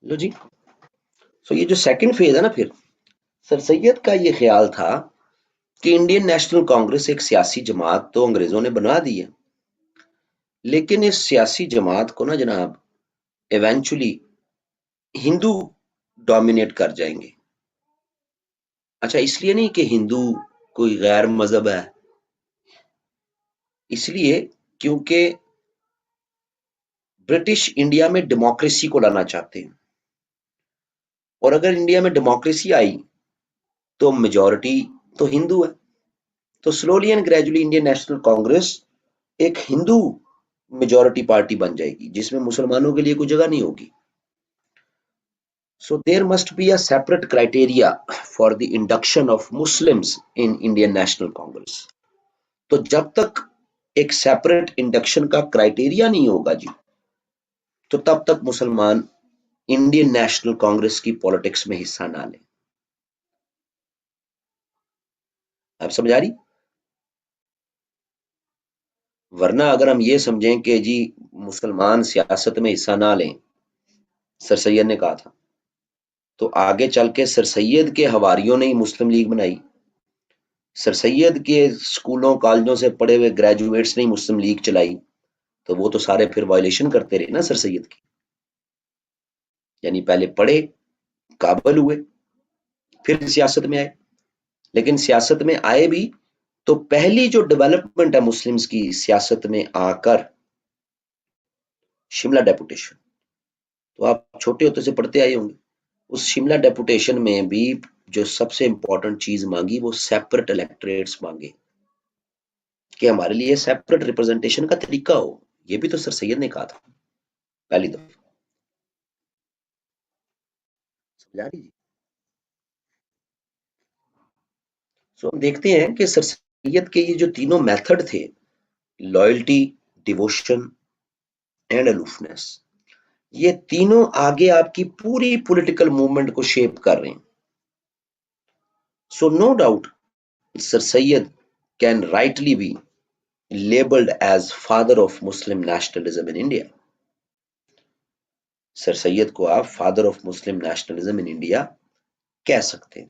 لو جی. سو یہ جو سیکنڈ فیز ہے نا، پھر سر سید کا یہ خیال تھا کہ انڈین نیشنل کانگریس ایک سیاسی جماعت تو انگریزوں نے بنا دی ہے، لیکن اس سیاسی جماعت کو نا جناب ایونچولی ہندو ڈومینیٹ کر جائیں گے. اچھا، اس لیے نہیں کہ ہندو کوئی غیر مذہب ہے، اس لیے کیونکہ برٹش انڈیا میں ڈیموکریسی کو لانا چاہتے ہیں، اور اگر انڈیا میں ڈیموکریسی آئی تو میجورٹی تو ہندو ہے. تو slowly and gradually Indian national Congress ایک ہندو میجورٹی پارٹی بن جائے گی جس میں مسلمانوں کے لیے کوئی جگہ نہیں ہوگی. So there must be a separate criteria for the induction of Muslims in Indian National Congress. تو جب تک ایک سیپریٹ انڈکشن کا کرائٹیریا نہیں ہوگا جی، تو تب تک مسلمان انڈین نیشنل کانگریس کی پالیٹکس میں حصہ نہ لیں. اب سمجھ آ رہی؟ ورنہ اگر ہم یہ سمجھیں کہ جی مسلمان سیاست میں حصہ نہ لیں، سر سید نے کہا تھا، تو آگے چل کے سر سید کے حواریوں نے ہی مسلم لیگ بنائی، سر سید کے اسکولوں کالجوں سے پڑھے ہوئے گریجویٹس نے مسلم لیگ چلائی، تو وہ تو سارے پھر وائلیشن کرتے رہے نا سر سید کی. یعنی پہلے پڑھے، قابل ہوئے، پھر سیاست میں آئے. لیکن سیاست میں آئے بھی تو پہلی جو ڈیولپمنٹ ہے مسلمز کی سیاست میں آ کر شملہ ڈیپوٹیشن، تو آپ چھوٹے ہوتے سے پڑھتے آئے ہوں گے، اس شملہ ڈیپوٹیشن میں بھی جو سب سے امپورٹنٹ چیز مانگی وہ سیپریٹ الیکٹریٹس مانگے کہ ہمارے لیے سیپریٹ ریپرزنٹیشن کا طریقہ ہو. یہ بھی تو سر سید نے کہا تھا پہلی دفعہ. سمجھا رہی جی؟ سو ہم دیکھتے ہیں کہ سر سید کے یہ جو تینوں میتھڈ تھے، لائلٹی، ڈیووشن اینڈ الوفنس، یہ تینوں آگے آپ کی پوری پولیٹیکل موومنٹ کو شیپ کر رہے ہیں. So no doubt sir Syed can rightly be labelled as father of Muslim nationalism in India. Sir Syed کو آپ father of Muslim nationalism in India کہہ سکتے ہیں،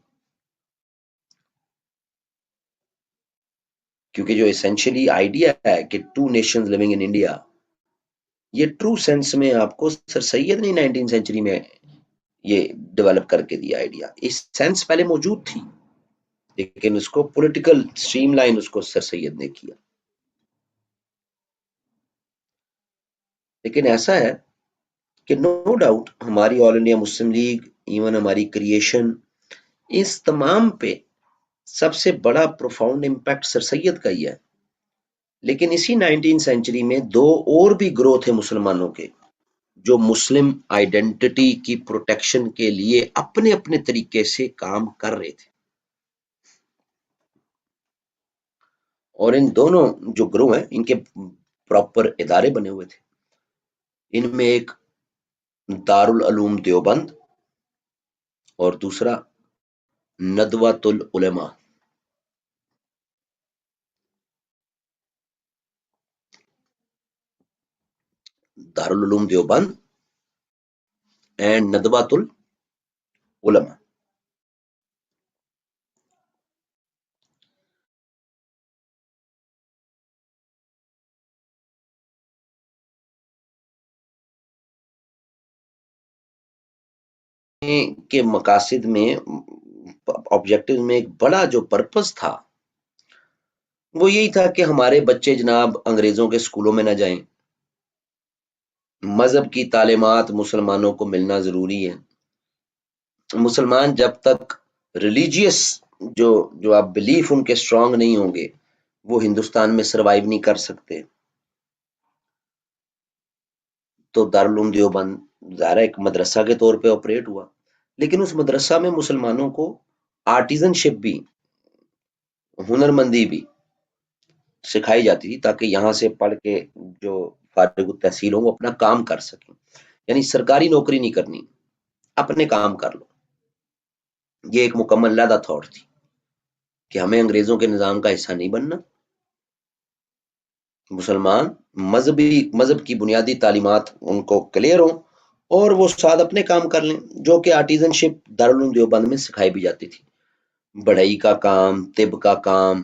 کیونکہ جو اسینشلی آئیڈیا ہے کہ two nations living in India, یہ ٹرو سینس میں آپ کو سر سید نے 19 سینچری میں یہ ڈیولپ کر کے دیا آئیڈیا. اس سینس پہلے موجود تھی، لیکن اس کو پولیٹیکل سٹریم لائن اس کو سر سید نے کیا. لیکن ایسا ہے کہ نو ڈاؤٹ ہماری آل انڈیا مسلم لیگ، ایون ہماری کریشن، اس تمام پہ سب سے بڑا پروفاؤنڈ امپیکٹ سر سید کا ہی ہے. لیکن اسی 19 سینچری میں دو اور بھی گروہ تھے مسلمانوں کے جو مسلم آئیڈینٹی کی پروٹیکشن کے لیے اپنے اپنے طریقے سے کام کر رہے تھے. اور ان دونوں جو گروہ ہیں ان کے پراپر ادارے بنے ہوئے تھے. ان میں ایک دارالعلوم دیوبند اور دوسرا ندوۃ العلماء. دارالعلوم دیوبند اینڈ ندوۃ العلماء. کے مقاصد میں، آبجیکٹو میں ایک بڑا جو پرپس تھا وہ یہی تھا کہ ہمارے بچے جناب انگریزوں کے سکولوں میں نہ جائیں، مذہب کی تعلیمات مسلمانوں کو ملنا ضروری ہے. مسلمان جب تک ریلیجیس جو آپ بلیف ان کے اسٹرانگ نہیں ہوں گے وہ ہندوستان میں سروائیو نہیں کر سکتے. تو دارالعلوم دیوبند ظاہر ایک مدرسہ کے طور پہ آپریٹ ہوا، لیکن اس مدرسہ میں مسلمانوں کو آرٹیزن شپ بھی، ہنرمندی بھی سکھائی جاتی تھی، تاکہ یہاں سے پڑھ کے جو فارغ التحصیل ہوں وہ اپنا کام کر سکیں، یعنی سرکاری نوکری نہیں کرنی، اپنے کام کر لو۔ یہ ایک مکمل علیحدہ تھاٹ تھی کہ ہمیں انگریزوں کے نظام کا حصہ نہیں بننا، مسلمان مذہب کی بنیادی تعلیمات ان کو کلیئر ہوں اور وہ ساتھ اپنے کام کر لیں، جو کہ آرٹیزن شپ دارالعلوم دیوبند میں سکھائی بھی جاتی تھی۔ بڑھئی کا کام، طب کا کام،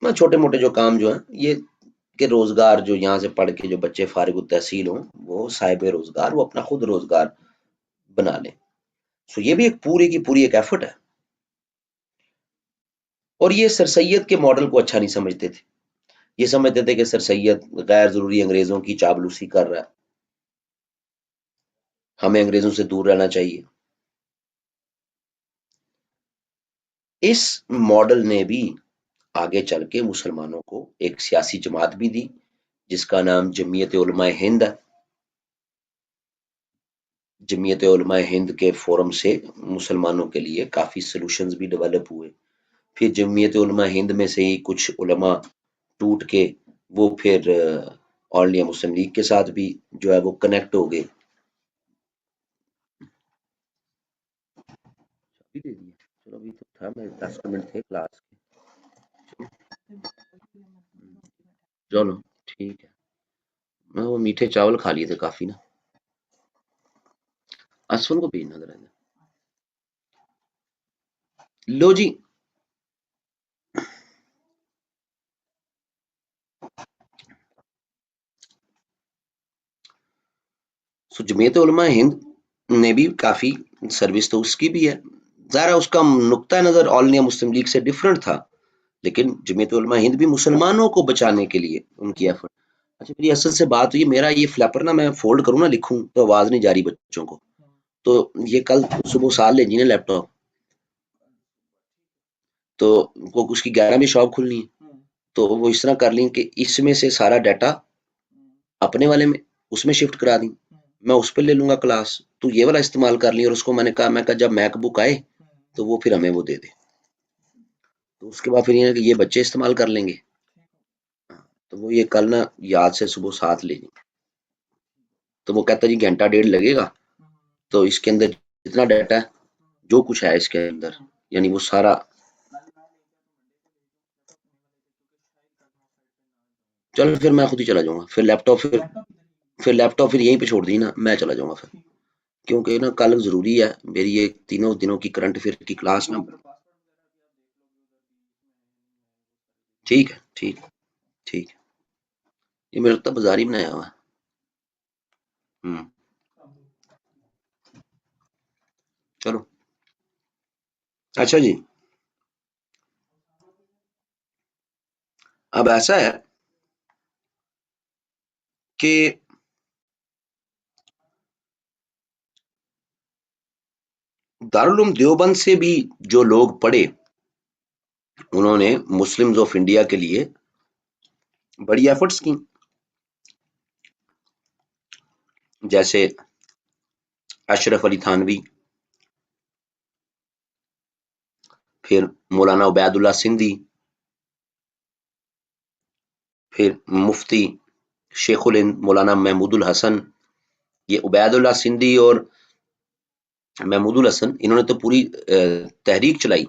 چھوٹے موٹے جو کام جو ہیں یہ کہ روزگار جو یہاں سے پڑھ کے جو بچے فارغ التحصیل ہوں وہ صاحب روزگار، وہ اپنا خود روزگار بنا لیں۔ سو یہ بھی ایک پوری کی پوری ایک ایفرٹ ہے، اور یہ سر سید کے ماڈل کو اچھا نہیں سمجھتے تھے، یہ سمجھتے تھے کہ سر سید غیر ضروری انگریزوں کی چاپلوسی کر رہا ہے، ہمیں انگریزوں سے دور رہنا چاہیے۔ اس ماڈل نے بھی آگے چل کے مسلمانوں کو ایک سیاسی جماعت بھی دی جس کا نام جمعیت علماء ہند ہے۔ جمعیت علماء ہند کے فورم سے مسلمانوں کے لیے کافی سلوشنز بھی ڈیولپ ہوئے۔ پھر جمعیت علماء ہند میں سے ہی کچھ علماء ٹوٹ کے وہ پھر آل انڈیا مسلم لیگ کے ساتھ بھی جو ہے وہ کنیکٹ ہو گئے۔ چلو ابھی تو تھا، میں 10 منٹ تھے کلاس کے۔ چلو ٹھیک ہے، میں وہ میٹھے چاول کھا لیے تھے کافی نا، اسفل کو بھیجنا ذرا۔ لو جی، سو جمعیت علماء ہند نے بھی کافی سروس تو اس کی بھی ہے، ظاہر اس کا نقطہ نظر آل انڈیا مسلم لیگ سے ڈفرنٹ تھا، لیکن جمعیت علماء ہند بھی مسلمانوں کو بچانے کے لیے ان کی ایفرٹ۔ اچھا میری اصل سے بات ہوئی، میرا یہ فلیپر نا میں فولڈ کروں نا لکھوں تو آواز نہیں جا رہی بچوں کو، تو یہ کل صبح سال لے جی نا لیپ ٹاپ، تو وہ اس کی 11 میں شاپ کھلنی ہے، تو وہ اس طرح کر لیں کہ اس میں سے سارا ڈیٹا اپنے والے میں اس میں شفٹ کرا دیں، میں اس پہ لے لوں گا کلاس، تو یہ والا استعمال کر لیں، اور اس کو میں نے کہا جب میک بک آئے تو وہ پھر ہمیں وہ دے دے، تو اس کے بعد پھر یہ کہ یہ بچے استعمال کر لیں گے۔ تو وہ یہ کل نا یاد سے صبح 7 لے جائیں، تو وہ کہتا جی گھنٹہ ڈیڑھ لگے گا، تو اس کے اندر جتنا ڈیٹا ہے جو کچھ ہے اس کے اندر، یعنی وہ سارا، چل پھر میں خود ہی چلا جاؤں گا، پھر لیپ ٹاپ پھر یہیں پہ چھوڑ دی نا، میں چلا جاؤں گا پھر، کیونکہ نا کل ضروری ہے میری یہ تینوں دنوں کی کرنٹ افیئر کی کلاس نا۔ ٹھیک ہے ٹھیک ہے ٹھیک ہے، یہ میرا تو بازار ہی بنایا ہوا ہے۔ چلو اچھا جی، اب ایسا ہے کہ دارالعلوم دیوبند سے بھی جو لوگ پڑھے انہوں نے مسلمز آف انڈیا کے لیے بڑی ایفرٹس کی، جیسے اشرف علی تھانوی، پھر مولانا عبید اللہ سندھی، پھر مفتی شیخ الہند مولانا محمود الحسن۔ یہ عبید اللہ سندھی اور محمود الحسن انہوں نے تو پوری تحریک چلائی۔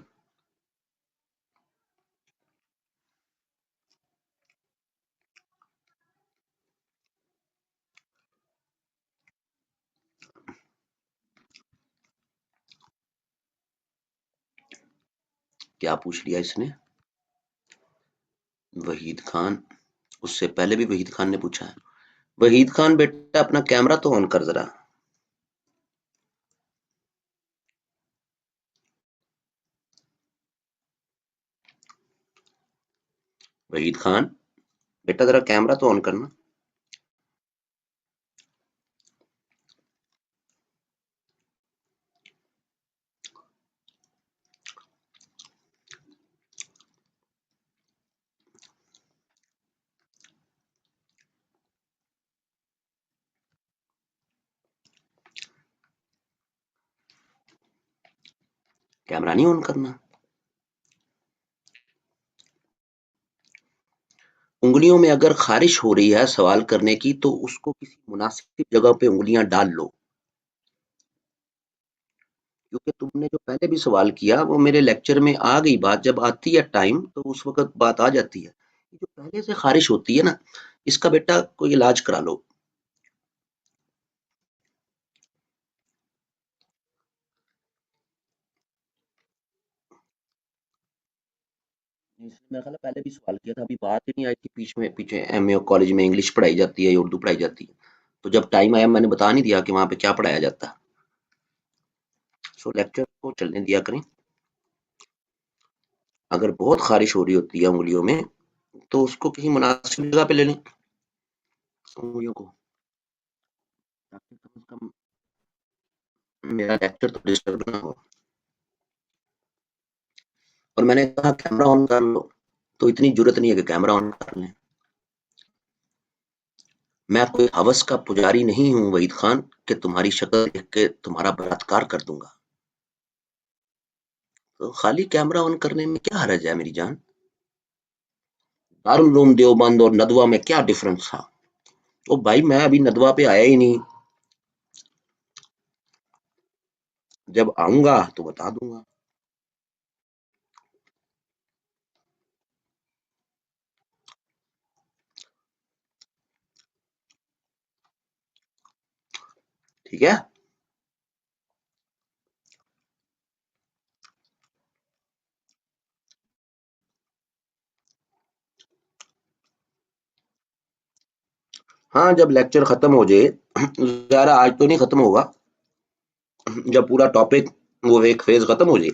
کیا پوچھ لیا اس نے؟ وحید خان، اس سے پہلے بھی وحید خان نے پوچھا ہے۔ وحید خان بیٹا اپنا کیمرہ تو آن کر ذرا۔ وحید خان بیٹا ذرا کیمرہ تو آن کرنا۔ کیمرہ نہیں آن کرنا. انگلیوں میں اگر خارش ہو رہی ہے سوال کرنے کی تو اس کو کسی مناسب جگہ پہ انگلیاں ڈال لو، کیونکہ تم نے جو پہلے بھی سوال کیا وہ میرے لیکچر میں آ گئی بات، جب آتی ہے ٹائم تو اس وقت بات آ جاتی ہے. جو پہلے سے خارش ہوتی ہے نا، اس کا بیٹا کوئی علاج کرا لو. میں خیال ہے پہلے بھی سوال کیا تھا، ابھی بات ہی نہیں آئی تھی. پیچھے ایم اے کالج میں انگلش پڑھائی جاتی ہے یا اردو پڑھائی جاتی ہے، تو جب ٹائم آیا میں نے بتا نہیں دیا کہ وہاں پہ کیا پڑھایا جاتا. سو لیکچر کو چلنے دیا کریں. اگر بہت خارش ہو رہی ہوتی ہے انگلیوں میں تو اس کو کسی مناسب جگہ پہ لے لیں انگلیوں کو، تاکہ کم از کم میرا لیکچر تو ڈسٹرب نہ ہو. اور میں نے کہا کیمرہ آن کر لو، تو اتنی ضرورت نہیں ہے کہ کیمرہ آن کر لیں. میں کوئی ہوس کا پجاری نہیں ہوں وحید خان کہ تمہاری شکل دیکھ کے تمہارا بلاత్کار کر دوں گا. تو خالی کیمرہ آن کرنے میں کیا حرج ہے میری جان؟ دارالعلوم دیوبند اور ندوہ میں کیا ڈفرنس تھا؟ او بھائی میں ابھی ندوہ پہ آیا ہی نہیں، جب آؤں گا تو بتا دوں گا. ٹھیک ہے. ہاں جب لیکچر ختم ہو جائے، ظاہر آج تو نہیں ختم ہوگا، جب پورا ٹاپک وہ ایک فیز ختم ہو جائے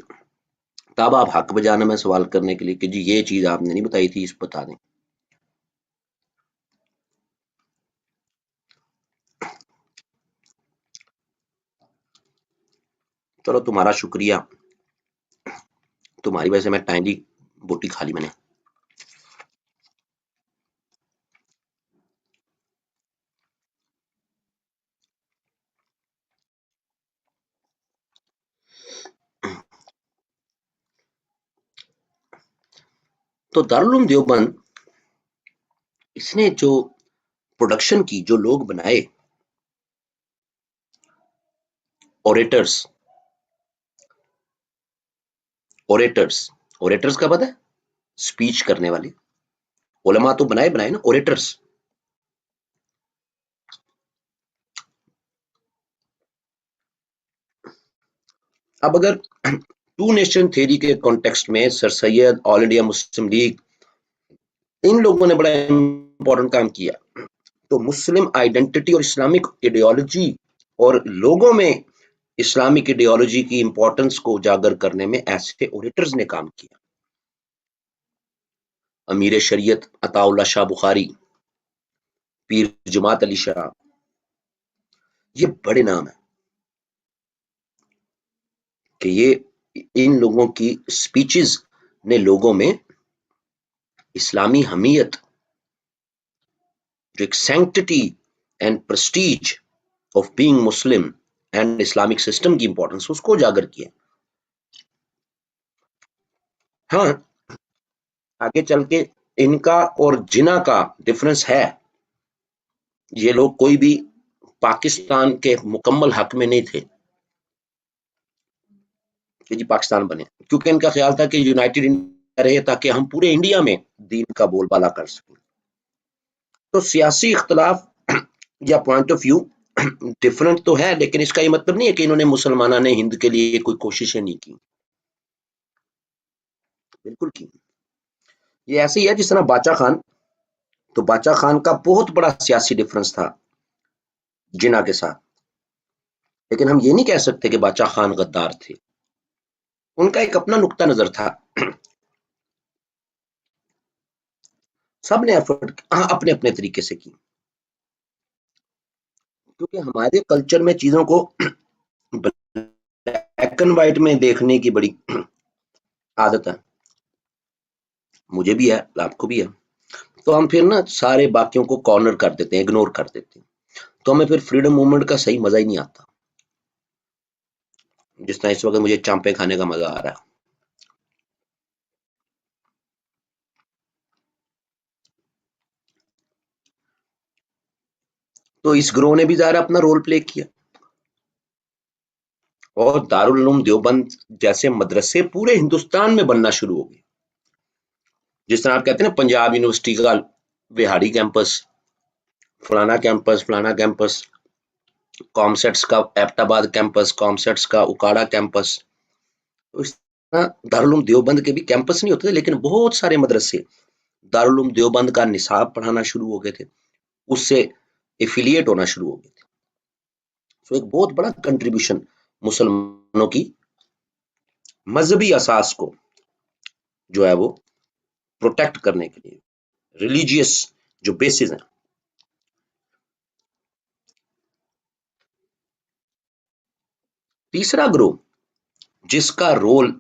تب آپ حق بجانا میں سوال کرنے کے لیے کہ جی یہ چیز آپ نے نہیں بتائی تھی، اس بتا دیں. چلو تمہارا شکریہ، تمہاری وجہ سے میں ٹائنڈی بوٹی کھا لی میں نے. تو دارالعلوم دیوبند اس نے جو پروڈکشن کی، جو لوگ بنائے اوریٹرز، اوریٹرز کا پتہ ہے؟ سپیچ کرنے والے علماء تو بنائے نا اوریٹرز. اب اگر ٹو نیشن تھیوری کے کانٹیکسٹ میں سر سید، آل انڈیا مسلم لیگ، ان لوگوں نے بڑا امپورٹنٹ کام کیا. تو مسلم آئیڈینٹی اور اسلامک ایڈیالوجی اور لوگوں میں اسلامک ایڈیالوجی کی امپورٹنس کو اجاگر کرنے میں ایسے اوریٹرز نے کام کیا. امیر شریعت عطا اللہ شاہ بخاری، پیر جماعت علی شاہ، یہ بڑے نام ہیں کہ یہ ان لوگوں کی سپیچز نے لوگوں میں اسلامی حمیت، جو ایک sanctity and prestige of being Muslim and Islamic system کی امپورٹنس، اس کو اجاگر کیا. ہاں آگے چل کے ان کا اور جنا کا ڈفرنس ہے. یہ لوگ کوئی بھی پاکستان کے مکمل حق میں نہیں تھے کہ جی پاکستان بنے، کیونکہ ان کا خیال تھا کہ یونائٹڈ انڈیا رہے تاکہ ہم پورے انڈیا میں دین کا بول بالا کر سکیں. تو سیاسی اختلاف یا پوائنٹ آف ویو ڈفرنٹ تو ہے، لیکن اس کا یہ مطلب نہیں ہے کہ انہوں نے مسلمانوں نے ہند کے لیے کوئی کوششیں نہیں کی. بالکل کی. یہ ایسے ہی ہے جس طرح باچا خان، تو باچا خان کا بہت بڑا سیاسی ڈفرنس تھا جنا کے ساتھ، لیکن ہم یہ نہیں کہہ سکتے کہ باچا خان غدار تھے. ان کا ایک اپنا نقطہ نظر تھا. سب نے ایفرٹ اپنے اپنے طریقے سے کی، کیونکہ ہمارے کلچر میں چیزوں کو بلیک اینڈ وائٹ میں دیکھنے کی بڑی عادت ہے. مجھے بھی ہے، آپ کو بھی ہے. تو ہم پھر نا سارے باقیوں کو کارنر کر دیتے ہیں، اگنور کر دیتے ہیں، تو ہمیں پھر فریڈم موومنٹ کا صحیح مزہ ہی نہیں آتا. جس طرح اس وقت مجھے چانپے کھانے کا مزہ آ رہا ہے. تو اس گروہ نے بھی ظاہر اپنا رول پلے کیا، اور دارالعلوم دیوبند جیسے مدرسے پورے ہندوستان میں بننا شروع ہو گئے. جس طرح آپ کہتے ہیں نا پنجاب یونیورسٹی کا بہاڑی کیمپس، فلانا کیمپس، فلانا کیمپس، کامسیٹس کا ایبٹ آباد کیمپس، کامسیٹس کا اکاڑا کیمپس. تو اس طرح دارالعلوم دیوبند کے بھی کیمپس نہیں ہوتے تھے، لیکن بہت سارے مدرسے دارالعلوم دیوبند کا نصاب پڑھانا شروع ہو گئے تھے، اس سے ایفیلیٹ ہونا شروع ہو گئے تھے. تو ایک بہت بڑا کنٹریبیوشن مسلمانوں کی مذہبی اساس کو جو ہے وہ پروٹیکٹ کرنے کے لیے، ریلیجیس جو بیسز ہیں. تیسرا گروہ جس کا رول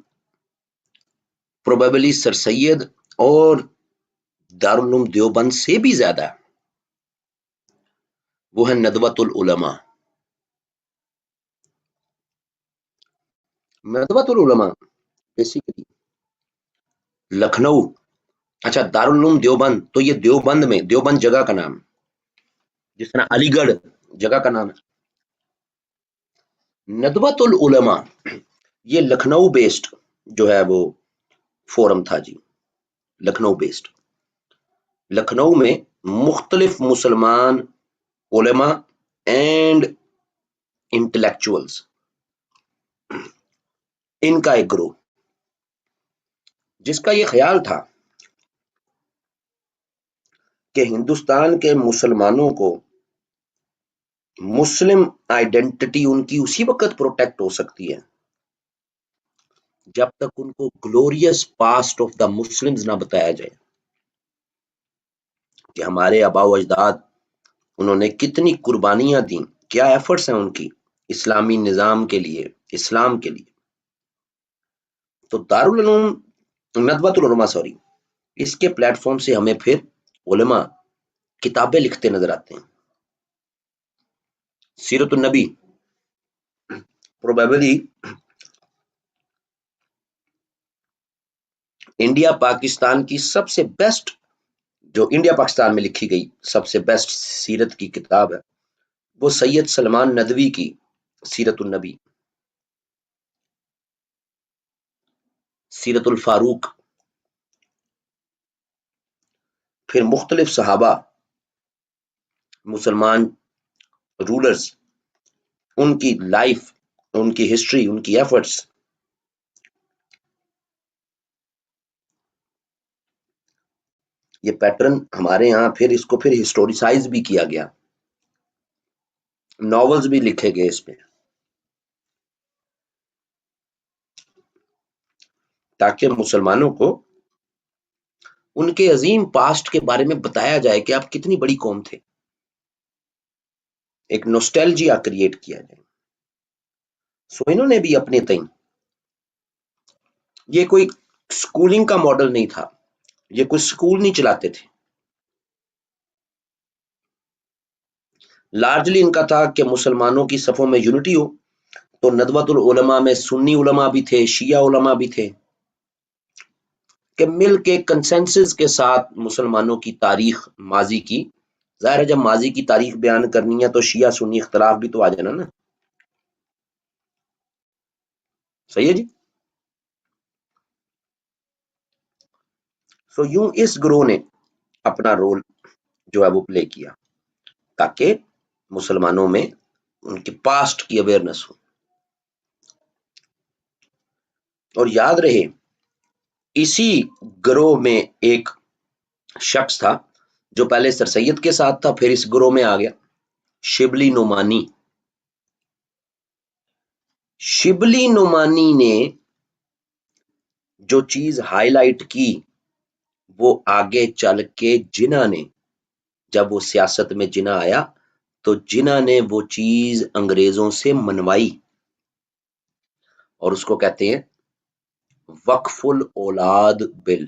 پروبیبلی سر سید اور دارالعلوم دیوبند سے بھی زیادہ ہے، وہ ہے ندوۃ العلماء. ندوۃ العلماء بیسیکلی لکھنؤ، اچھا دارالعلوم دیوبند تو یہ دیوبند میں، دیوبند جگہ کا نام، جس طرح علی گڑھ جگہ کا نام ہے. ندوۃ العلماء یہ لکھنؤ بیسڈ جو ہے وہ فورم تھا جی، لکھنؤ بیسڈ. لکھنؤ میں مختلف مسلمان علماء اینڈ انٹلیکچوئلز، ان کا ایک گروہ جس کا یہ خیال تھا کہ ہندوستان کے مسلمانوں کو مسلم آئیڈینٹی ان کی اسی وقت پروٹیکٹ ہو سکتی ہے جب تک ان کو glorious past of the Muslims نہ بتایا جائے کہ ہمارے آباء و اجداد انہوں نے کتنی قربانیاں دیں، کیا ایفرٹس ہیں ان کی اسلامی نظام کے لیے، اسلام کے لیے. تو دارالعلوم ندوۃ العلماء اس کے پلیٹ فارم سے ہمیں پھر علماء کتابیں لکھتے نظر آتے ہیں. سیرت النبی پروبیبلی انڈیا پاکستان کی سب سے بیسٹ، جو انڈیا پاکستان میں لکھی گئی سب سے بیسٹ سیرت کی کتاب ہے، وہ سید سلمان ندوی کی سیرت النبی. سیرت الفاروق، پھر مختلف صحابہ، مسلمان رولرز، ان کی لائف، ان کی ہسٹری، ان کی ایفرٹس. یہ پیٹرن ہمارے یہاں پھر اس کو پھر ہسٹوریسائز بھی کیا گیا، ناولز بھی لکھے گئے اس پہ، تاکہ مسلمانوں کو ان کے عظیم پاسٹ کے بارے میں بتایا جائے کہ آپ کتنی بڑی قوم تھے، ایک نوسٹیلجیا کریٹ کیا جائے. سو انہوں نے بھی اپنے تئیں، یہ کوئی سکولنگ کا ماڈل نہیں تھا، یہ کوئی سکول نہیں چلاتے تھے، لارجلی ان کا تھا کہ مسلمانوں کی صفوں میں یونٹی ہو. تو ندوۃ العلماء میں سنی علماء بھی تھے، شیعہ علماء بھی تھے، کہ مل کے کنسنسس کے ساتھ مسلمانوں کی تاریخ ماضی کی، ظاہر ہے جب ماضی کی تاریخ بیان کرنی ہے تو شیعہ سنی اختلاف بھی تو آ جانا نا. صحیح ہے جی. سو یوں اس گروہ نے اپنا رول جو ہے وہ پلے کیا تاکہ مسلمانوں میں ان کے پاسٹ کی اویئرنیس ہو. اور یاد رہے اسی گروہ میں ایک شخص تھا جو پہلے سر سید کے ساتھ تھا، پھر اس گروہ میں آ گیا، شبلی نعمانی. شبلی نعمانی نے جو چیز ہائی لائٹ کی، وہ آگے چل کے جناح نے، جب وہ سیاست میں جناح آیا تو جناح نے وہ چیز انگریزوں سے منوائی، اور اس کو کہتے ہیں وقف الاولاد بل.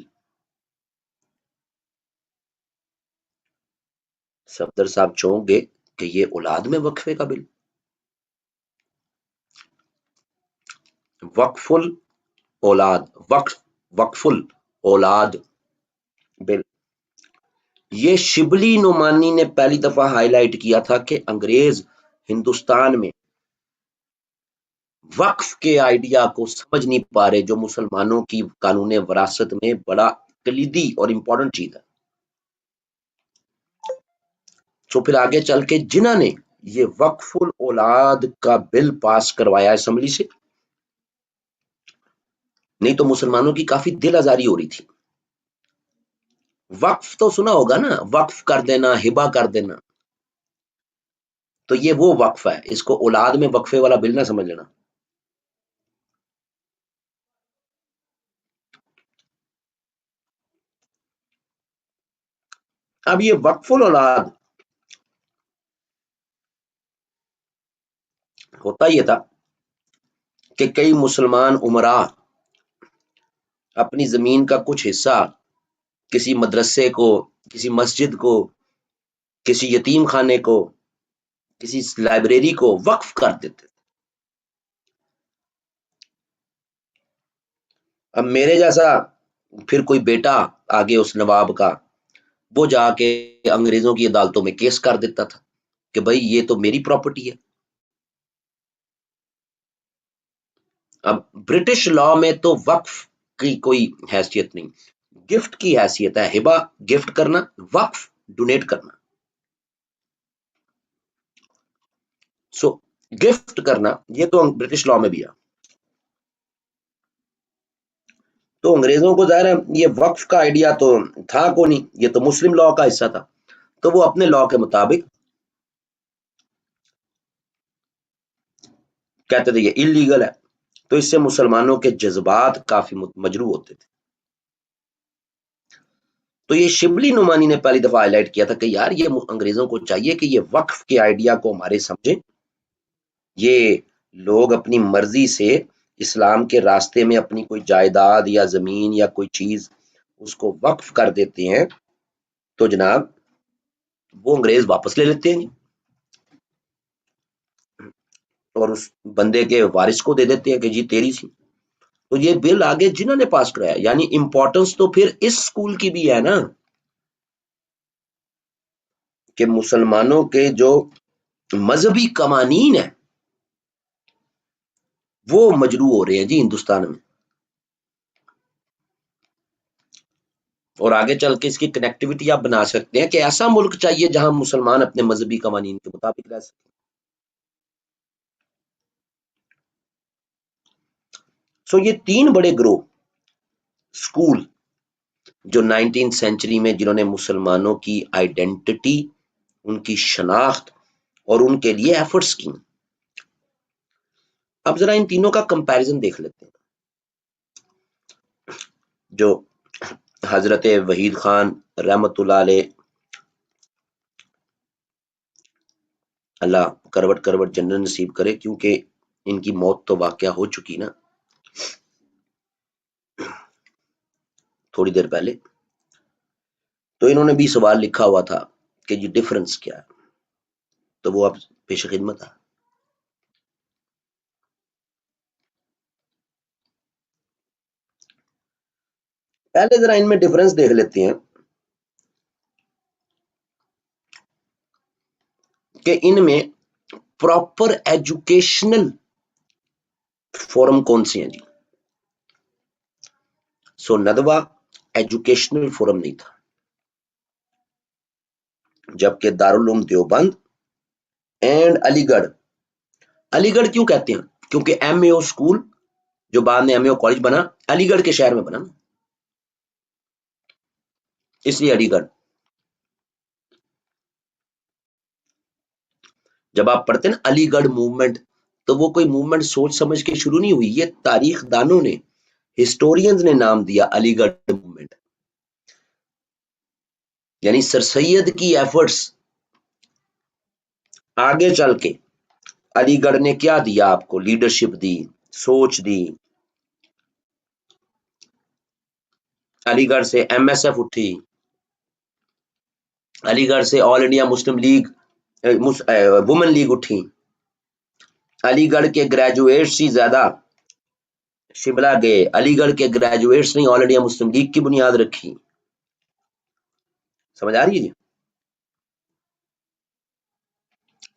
صفدر صاحب چونک گے کہ یہ اولاد میں وقفے کا بل. وقف الاولاد، وقف الاولاد بل، یہ شبلی نعمانی نے پہلی دفعہ ہائی لائٹ کیا تھا کہ انگریز ہندوستان میں وقف کے آئیڈیا کو سمجھ نہیں پا رہے، جو مسلمانوں کی قانون وراثت میں بڑا کلیدی اور امپورٹنٹ چیز ہے۔ تو پھر آگے چل کے جنہوں نے یہ وقف الاولاد کا بل پاس کروایا اسمبلی سے، نہیں تو مسلمانوں کی کافی دل آزاری ہو رہی تھی۔ وقف تو سنا ہوگا نا، وقف کر دینا، ہبا کر دینا، تو یہ وہ وقف ہے، اس کو اولاد میں وقفے والا بل نہ سمجھ لینا۔ اب یہ وقف الاولاد ہوتا یہ تھا کہ کئی مسلمان امراء اپنی زمین کا کچھ حصہ کسی مدرسے کو، کسی مسجد کو، کسی یتیم خانے کو، کسی لائبریری کو وقف کر دیتے۔ اب میرے جیسا پھر کوئی بیٹا آگے اس نواب کا، وہ جا کے انگریزوں کی عدالتوں میں کیس کر دیتا تھا کہ بھائی یہ تو میری پراپرٹی ہے۔ اب برٹش لا میں تو وقف کی کوئی حیثیت نہیں، گفٹ کی حیثیت ہے، ہبا گفٹ کرنا، وقف ڈونیٹ کرنا۔ سو گفٹ کرنا یہ تو برٹش لا میں بھی ہے۔ تو انگریزوں کو ظاہر ہے یہ وقف کا آئیڈیا تو تھا کو نہیں، یہ تو مسلم لا کا حصہ تھا، تو وہ اپنے لا کے مطابق کہتے تھے یہ انلیگل ہے، تو اس سے مسلمانوں کے جذبات کافی مجروح ہوتے تھے۔ تو یہ شبلی نعمانی نے پہلی دفعہ ہائی لائٹ کیا تھا کہ یار یہ انگریزوں کو چاہیے کہ یہ وقف کے آئیڈیا کو ہمارے سمجھیں، یہ لوگ اپنی مرضی سے اسلام کے راستے میں اپنی کوئی جائیداد یا زمین یا کوئی چیز اس کو وقف کر دیتے ہیں، تو جناب وہ انگریز واپس لے لیتے ہیں اور اس بندے کے وارث کو دے دیتے ہیں کہ جی تیری سی۔ تو یہ بل آگے جنہوں نے پاس کرایا، یعنی امپورٹنس تو پھر اس سکول کی بھی ہے نا، کہ مسلمانوں کے جو مذہبی قوانین ہیں وہ مجروح ہو رہے ہیں جی ہندوستان میں، اور آگے چل کے اس کی کنیکٹیوٹی آپ بنا سکتے ہیں کہ ایسا ملک چاہیے جہاں مسلمان اپنے مذہبی قوانین کے مطابق رہ سکیں۔ سو یہ تین بڑے گروہ سکول جو 19 سینچری میں جنہوں نے مسلمانوں کی آئیڈینٹی، ان کی شناخت اور ان کے لیے ایفرٹس کی۔ اب ذرا ان تینوں کا کمپیریزن دیکھ لیتے ہیں۔ جو حضرت وحید خان رحمت اللہ علیہ، اللہ کروٹ کروٹ جنت نصیب کرے، کیونکہ ان کی موت تو واقعہ ہو چکی نا تھوڑی دیر پہلے، تو انہوں نے بھی سوال لکھا ہوا تھا کہ یہ ڈفرنس کیا ہے، تو وہ اب پیش خدمت ہے۔ پہلے ذرا ان میں ڈفرنس دیکھ لیتے ہیں کہ ان میں پراپر ایجوکیشنل فورم کون سے ہیں جی۔ سو ندوہ ایجوکیشنل فورم نہیں تھا، جبکہ دارالعلوم دیوبند اینڈ علی گڑھ، علی گڑھ کیوں کہتے ہیں؟ کیونکہ ایم اے او اسکول جو بعد میں ایم اے او کالج بنا علی گڑھ کے شہر میں بنا، اس لیے علی گڑھ۔ جب آپ پڑھتے ہیں نا علی گڑھ موومنٹ، تو وہ کوئی موومنٹ سوچ سمجھ کے شروع نہیں ہوئی، یہ تاریخ دانوں نے، ہسٹورینز نے نام دیا علی گڑھ موومنٹ، یعنی سر سید کی ایفرٹس آگے چل کے علی گڑھ نے کیا دیا آپ کو، لیڈرشپ دی، سوچ دی۔ علی گڑھ سے ایم ایس ایف اٹھی، علی گڑھ سے All India Muslim League, women league اٹھی، علی گڑھ کے گریجویٹس ہی زیادہ شملہ گئے، علی گڑھ کے گریجویٹس نے آل انڈیا مسلم لیگ کی بنیاد رکھی. سمجھ آ رہی ہے جی؟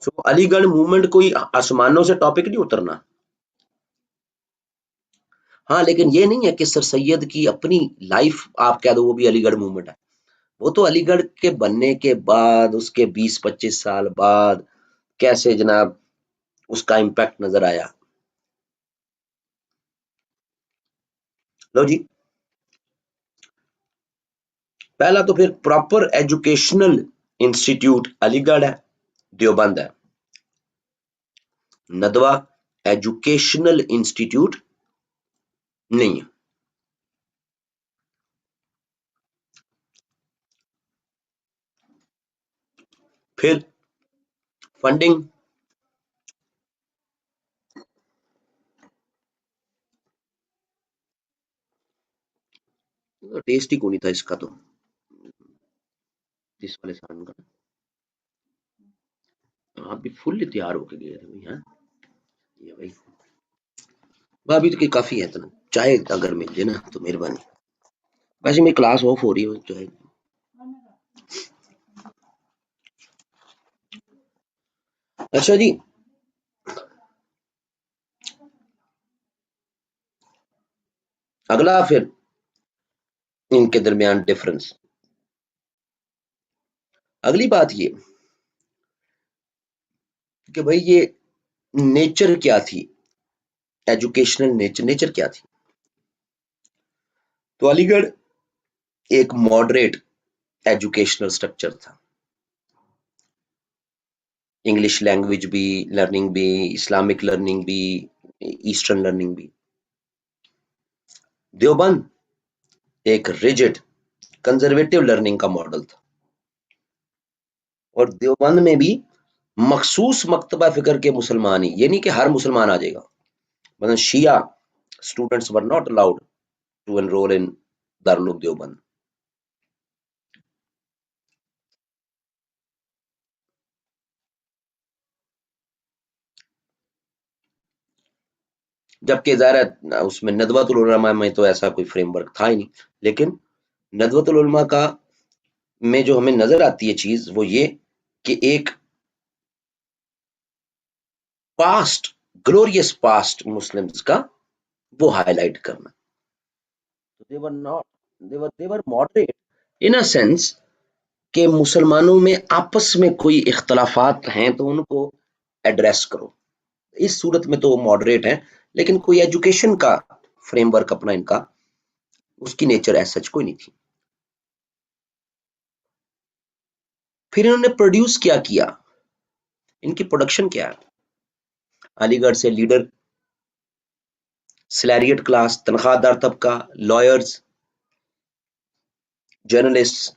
سو علی گڑھ موومنٹ کوئی آسمانوں سے ٹاپک نہیں اترنا. ہاں لیکن یہ نہیں ہے کہ سر سید کی اپنی لائف آپ کہہ دو وہ بھی علی گڑھ موومنٹ ہے. وہ تو علی گڑھ کے بننے کے بعد اس کے 20-25 سال بعد کیسے جناب اس کا امپیکٹ نظر آیا. لو جی، پہلا تو پھر پراپر ایجوکیشنل انسٹیٹیوٹ علی گڑھ ہے، دیوبند ہے. ندوہ ایجوکیشنل انسٹیٹیوٹ نہیں ہے. پھر فنڈنگ، ٹیسٹ ہی کو نہیں تھا اس کا تو، اس والے سالن کا. آپ بھی فل تیار ہو کے گئے تھے بھائی. ہاں یہ بھائی ابھی تو کافی ہے اتنا، چائے اگر مل جائے نا تو مہربانی. ویسے میری کلاس آف ہو رہی ہے چائے. اچھا جی، اگلا پھر ان کے درمیان ڈفرنس. اگلی بات یہ کہ بھائی یہ نیچر کیا تھی، ایجوکیشنل نیچر کیا تھی. تو علی گڑھ ایک ماڈریٹ ایجوکیشنل سٹرکچر تھا. انگلش لینگویج بھی لرننگ بھی، اسلامک لرننگ بھی، ایسٹرن لرننگ بھی. دیوبند ایک ریجڈ کنزرویٹو لرننگ کا ماڈل تھا. اور دیوبند میں بھی مخصوص مکتبہ فکر کے مسلمان ہی، یہ نہیں کہ ہر مسلمان آ جائے گا. مثلا شیعہ students were not allowed to enrol in Darul Uloom Deoband. جبکہ ظاہر ہے اس میں ندوۃ العلماء میں تو ایسا کوئی فریم ورک تھا ہی نہیں. لیکن ندوۃ العلماء کا میں جو ہمیں نظر آتی ہے چیز وہ یہ کہ ایک پاسٹ گلوریس پاسٹ مسلمز کا وہ ہائی لائٹ کرنا. دیور ماڈریٹ ان اے سینس کہ مسلمانوں میں آپس میں کوئی اختلافات ہیں تو ان کو ایڈریس کرو. اس صورت میں تو وہ ماڈریٹ ہیں، لیکن کوئی ایجوکیشن کا فریم ورک اپنا ان کا اس کی نیچر ایز سچ کوئی نہیں تھی. پھر انہوں نے پروڈیوس کیا کیا، ان کی پروڈکشن کیا ہے. علی گڑھ سے لیڈر، سلیریٹ کلاس، تنخواہ دار طبقہ، لائرز، جرنلسٹ،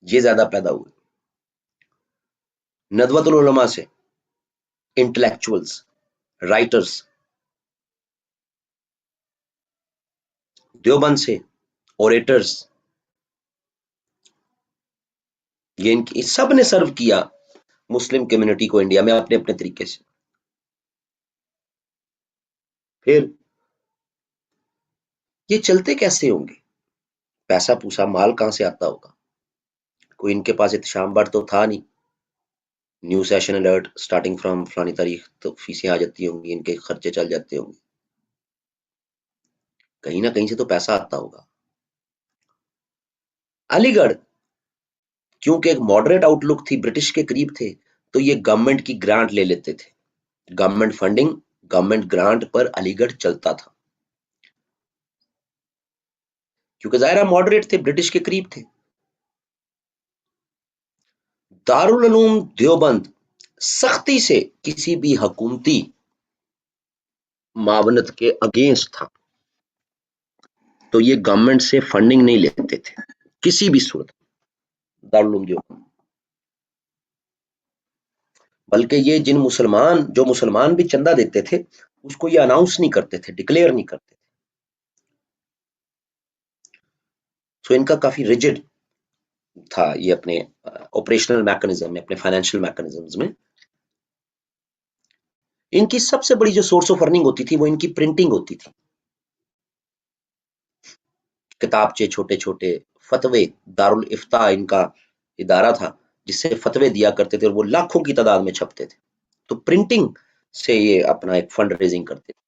یہ زیادہ پیدا ہوئے. ندوۃ العلماء سے انٹلیکچوئلز، رائٹرز. دیوبند سے اوریٹرز. یہ ان کی سب نے سرو کیا مسلم کمیونٹی کو انڈیا میں اپنے اپنے طریقے سے. پھر یہ چلتے کیسے ہوں گے، پیسہ پوسا مال کہاں سے آتا ہوگا. کوئی ان کے پاس احتشام بٹ تو تھا نہیں. New session alert starting from فلانی تاریخ تو فیسیں آ جاتی ہوں گی، ان کے خرچے چل جاتے ہوں گے. کہیں نہ کہیں سے تو پیسہ آتا ہوگا. علی گڑھ کیونکہ ایک ماڈریٹ آؤٹ لک تھی، برٹش کے قریب تھے، تو یہ گورنمنٹ کی گرانٹ لے لیتے تھے. گورنمنٹ فنڈنگ، گورنمنٹ گرانٹ پر علی گڑھ چلتا تھا، کیونکہ ظاہرہ ماڈریٹ تھے، برٹش کے قریب تھے. دارالعلوم دیوبند سختی سے کسی بھی حکومتی معاونت کے اگینسٹ تھا، تو یہ گورنمنٹ سے فنڈنگ نہیں لیتے تھے کسی بھی صورت. دارالعلوم دیوبند بلکہ یہ جو مسلمان بھی چندہ دیتے تھے اس کو یہ اناؤنس نہیں کرتے تھے، ڈکلیئر نہیں کرتے تھے. سو ان کا کافی ریجڈ تھا یہ اپنے آپریشنل میکنزم میں، اپنے فائنینشیل میکنزمز میں. ان کی سب سے بڑی جو سورس آف ارننگ ہوتی تھی وہ ان کی پرنٹنگ ہوتی تھی، کتابچے چھوٹے چھوٹے، فتوے، دارالافتاء ان کا ادارہ تھا جس سے فتوے دیا کرتے تھے، اور وہ لاکھوں کی تعداد میں چھپتے تھے، تو پرنٹنگ سے یہ اپنا ایک فنڈ ریزنگ کرتے تھے۔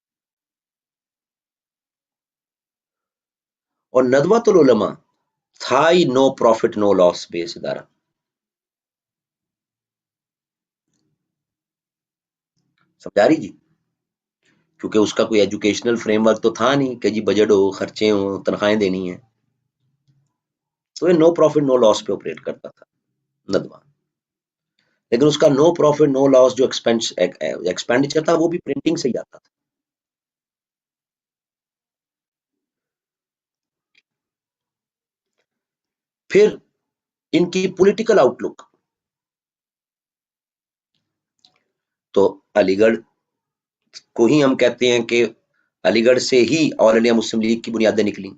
اور ندوۃ العلماء تھا ہی نو پروفٹ نو لاس بیس ادارہ، سمجھا رہی جی؟ کیونکہ اس کا کوئی ایجوکیشنل فریم ورک تو تھا نہیں کہ جی بجٹ ہو، خرچے ہوں، تنخواہیں دینی ہیں، تو یہ نو پروفٹ نو لاس پہ آپریٹ کرتا تھا ندوہ، لیکن اس کا نو پروفٹ نو لاس جو ایکسپینڈیچر تھا وہ بھی پرنٹنگ سے ہی آتا تھا۔ پھر ان کی پولیٹیکل آؤٹ لک، تو علی گڑھ کو ہی ہم کہتے ہیں کہ علی گڑھ سے ہی آل انڈیا مسلم لیگ کی بنیادیں نکلی،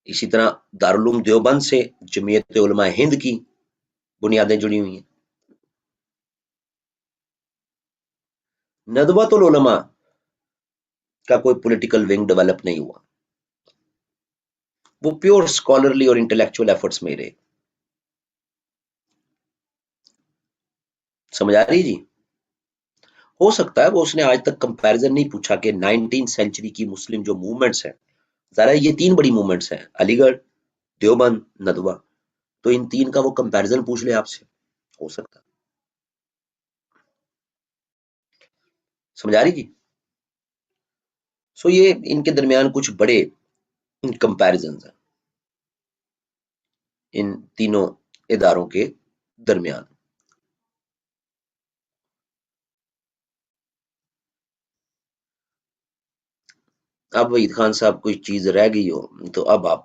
اسی طرح دارالعلوم دیوبند سے جمعیت علماء ہند کی بنیادیں جڑی ہوئی ہیں۔ ندوۃ العلماء کا کوئی پولیٹیکل ونگ ڈیولپ نہیں ہوا، وہ پیور اسکالرلی اور انٹلیکچوئل ایفرٹس میں رہے، سمجھ آ رہی جی؟ ہو سکتا ہے وہ اس نے آج تک کمپیریزن نہیں پوچھا کہ 19 سینچری کی مسلم جو موومنٹس ہیں، ذرا یہ تین بڑی موومنٹس ہیں، علی گڑھ، دیوبند، ندوہ، تو ان تین کا وہ کمپیریزن پوچھ لے آپ سے، ہو سکتا ہے، سمجھا رہی جی؟ سو یہ ان کے درمیان کچھ بڑے کمپیریزنز ہیں ان تینوں اداروں کے درمیان۔ اب وحید خان صاحب کوئی چیز رہ گئی ہو تو اب آپ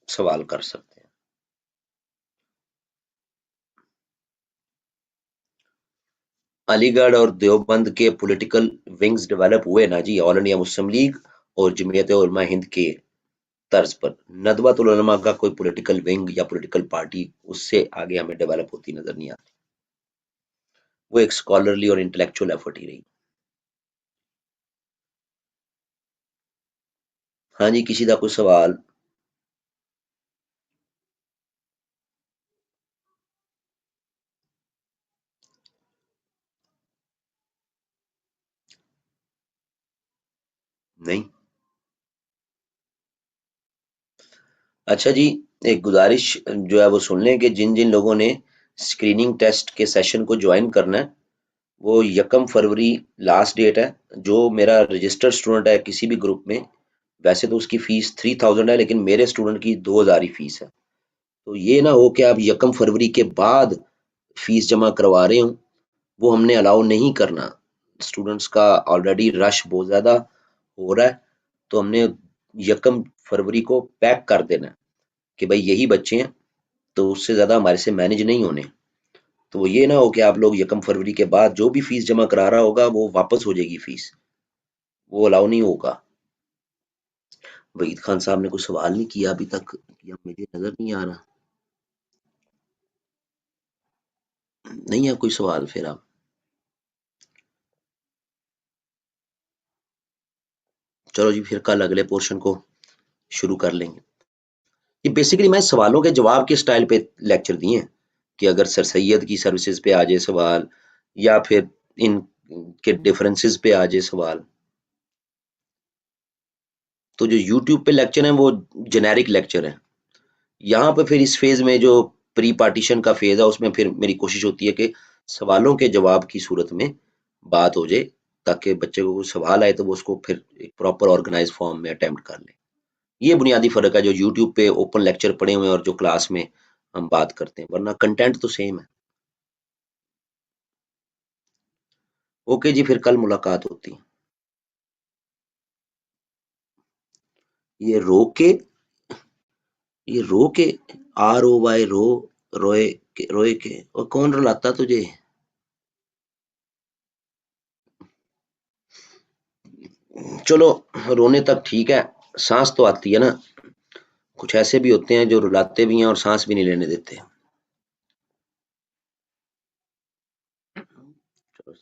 سوال کر سکتے ہیں۔ علی گڑھ اور دیوبند کے پولیٹیکل ونگز ڈیولپ ہوئے نا جی آل انڈیا مسلم لیگ اور جمعیت علماء ہند کے طرز پر، ندوۃ العلماء کا کوئی پولیٹیکل ونگ یا پولیٹیکل پارٹی اس سے آگے ہمیں ڈیولپ ہوتی نظر نہیں آتی، وہ ایک اسکالرلی اور انٹلیکچوئل ایفرٹ ہی رہی۔ ہاں جی، کسی کا کوئی سوال؟ نہیں؟ اچھا جی، ایک گزارش جو ہے وہ سن لیں کہ جن جن لوگوں نے اسکریننگ ٹیسٹ کے سیشن کو جوائن کرنا ہے، وہ 1 فروری لاسٹ ڈیٹ ہے۔ جو میرا رجسٹرڈ اسٹوڈنٹ ہے کسی بھی گروپ میں، ویسے تو اس کی فیس 3000 ہے، لیکن میرے اسٹوڈنٹ کی 2000 ہی فیس ہے، تو یہ نہ ہو کہ آپ 1 فروری کے بعد فیس جمع کروا رہے ہوں، وہ ہم نے الاؤ نہیں کرنا۔ اسٹوڈنٹس کا آلریڈی رش بہت زیادہ ہو رہا ہے، تو ہم نے 1 فروری کو پیک کر دینا ہے کہ بھائی یہی بچے ہیں، تو اس سے زیادہ ہمارے سے مینج نہیں ہونے، تو وہ یہ نہ ہو کہ آپ لوگ 1 فروری کے بعد جو بھی فیس جمع کرا رہا ہوگا وہ واپس ہو جائے گی فیس، وہ الاؤ نہیں ہوگا۔ وحید خان صاحب نے کوئی سوال نہیں کیا ابھی تک، یا مجھے نظر نہیں آ رہا، نہیں ہے کوئی سوال؟ پھر آپ چلو جی، پھر کل اگلے پورشن کو شروع کر لیں گے۔ یہ بیسیکلی میں سوالوں کے جواب کے سٹائل پہ لیکچر دیے ہیں، کہ اگر سر سید کی سروسز پہ آ جائے سوال، یا پھر ان کے ڈفرینسز پہ آ جائے سوال، تو جو یوٹیوب پہ لیکچر ہیں وہ جنیرک لیکچر ہیں۔ یہاں پہ پھر اس فیز میں جو پری پارٹیشن کا فیز ہے، اس میں پھر میری کوشش ہوتی ہے کہ سوالوں کے جواب کی صورت میں بات ہو جائے، تاکہ بچے کو کوئی سوال آئے تو وہ اس کو پھر ایک پراپر آرگنائز فارم میں اٹیمپٹ کر لیں۔ یہ بنیادی فرق ہے جو یوٹیوب پہ اوپن لیکچر پڑے ہوئے ہیں اور جو کلاس میں ہم بات کرتے ہیں، ورنہ کنٹینٹ تو سیم ہے۔ اوکے جی، پھر کل ملاقات ہوتی ہے۔ یہ رو کے، یہ رو کے، ROY رو، روئے روئے کے، اور کون رلاتا تجھے؟ چلو، رونے تک ٹھیک ہے، سانس تو آتی ہے نا، کچھ ایسے بھی ہوتے ہیں جو رلاتے بھی ہیں اور سانس بھی نہیں لینے دیتے۔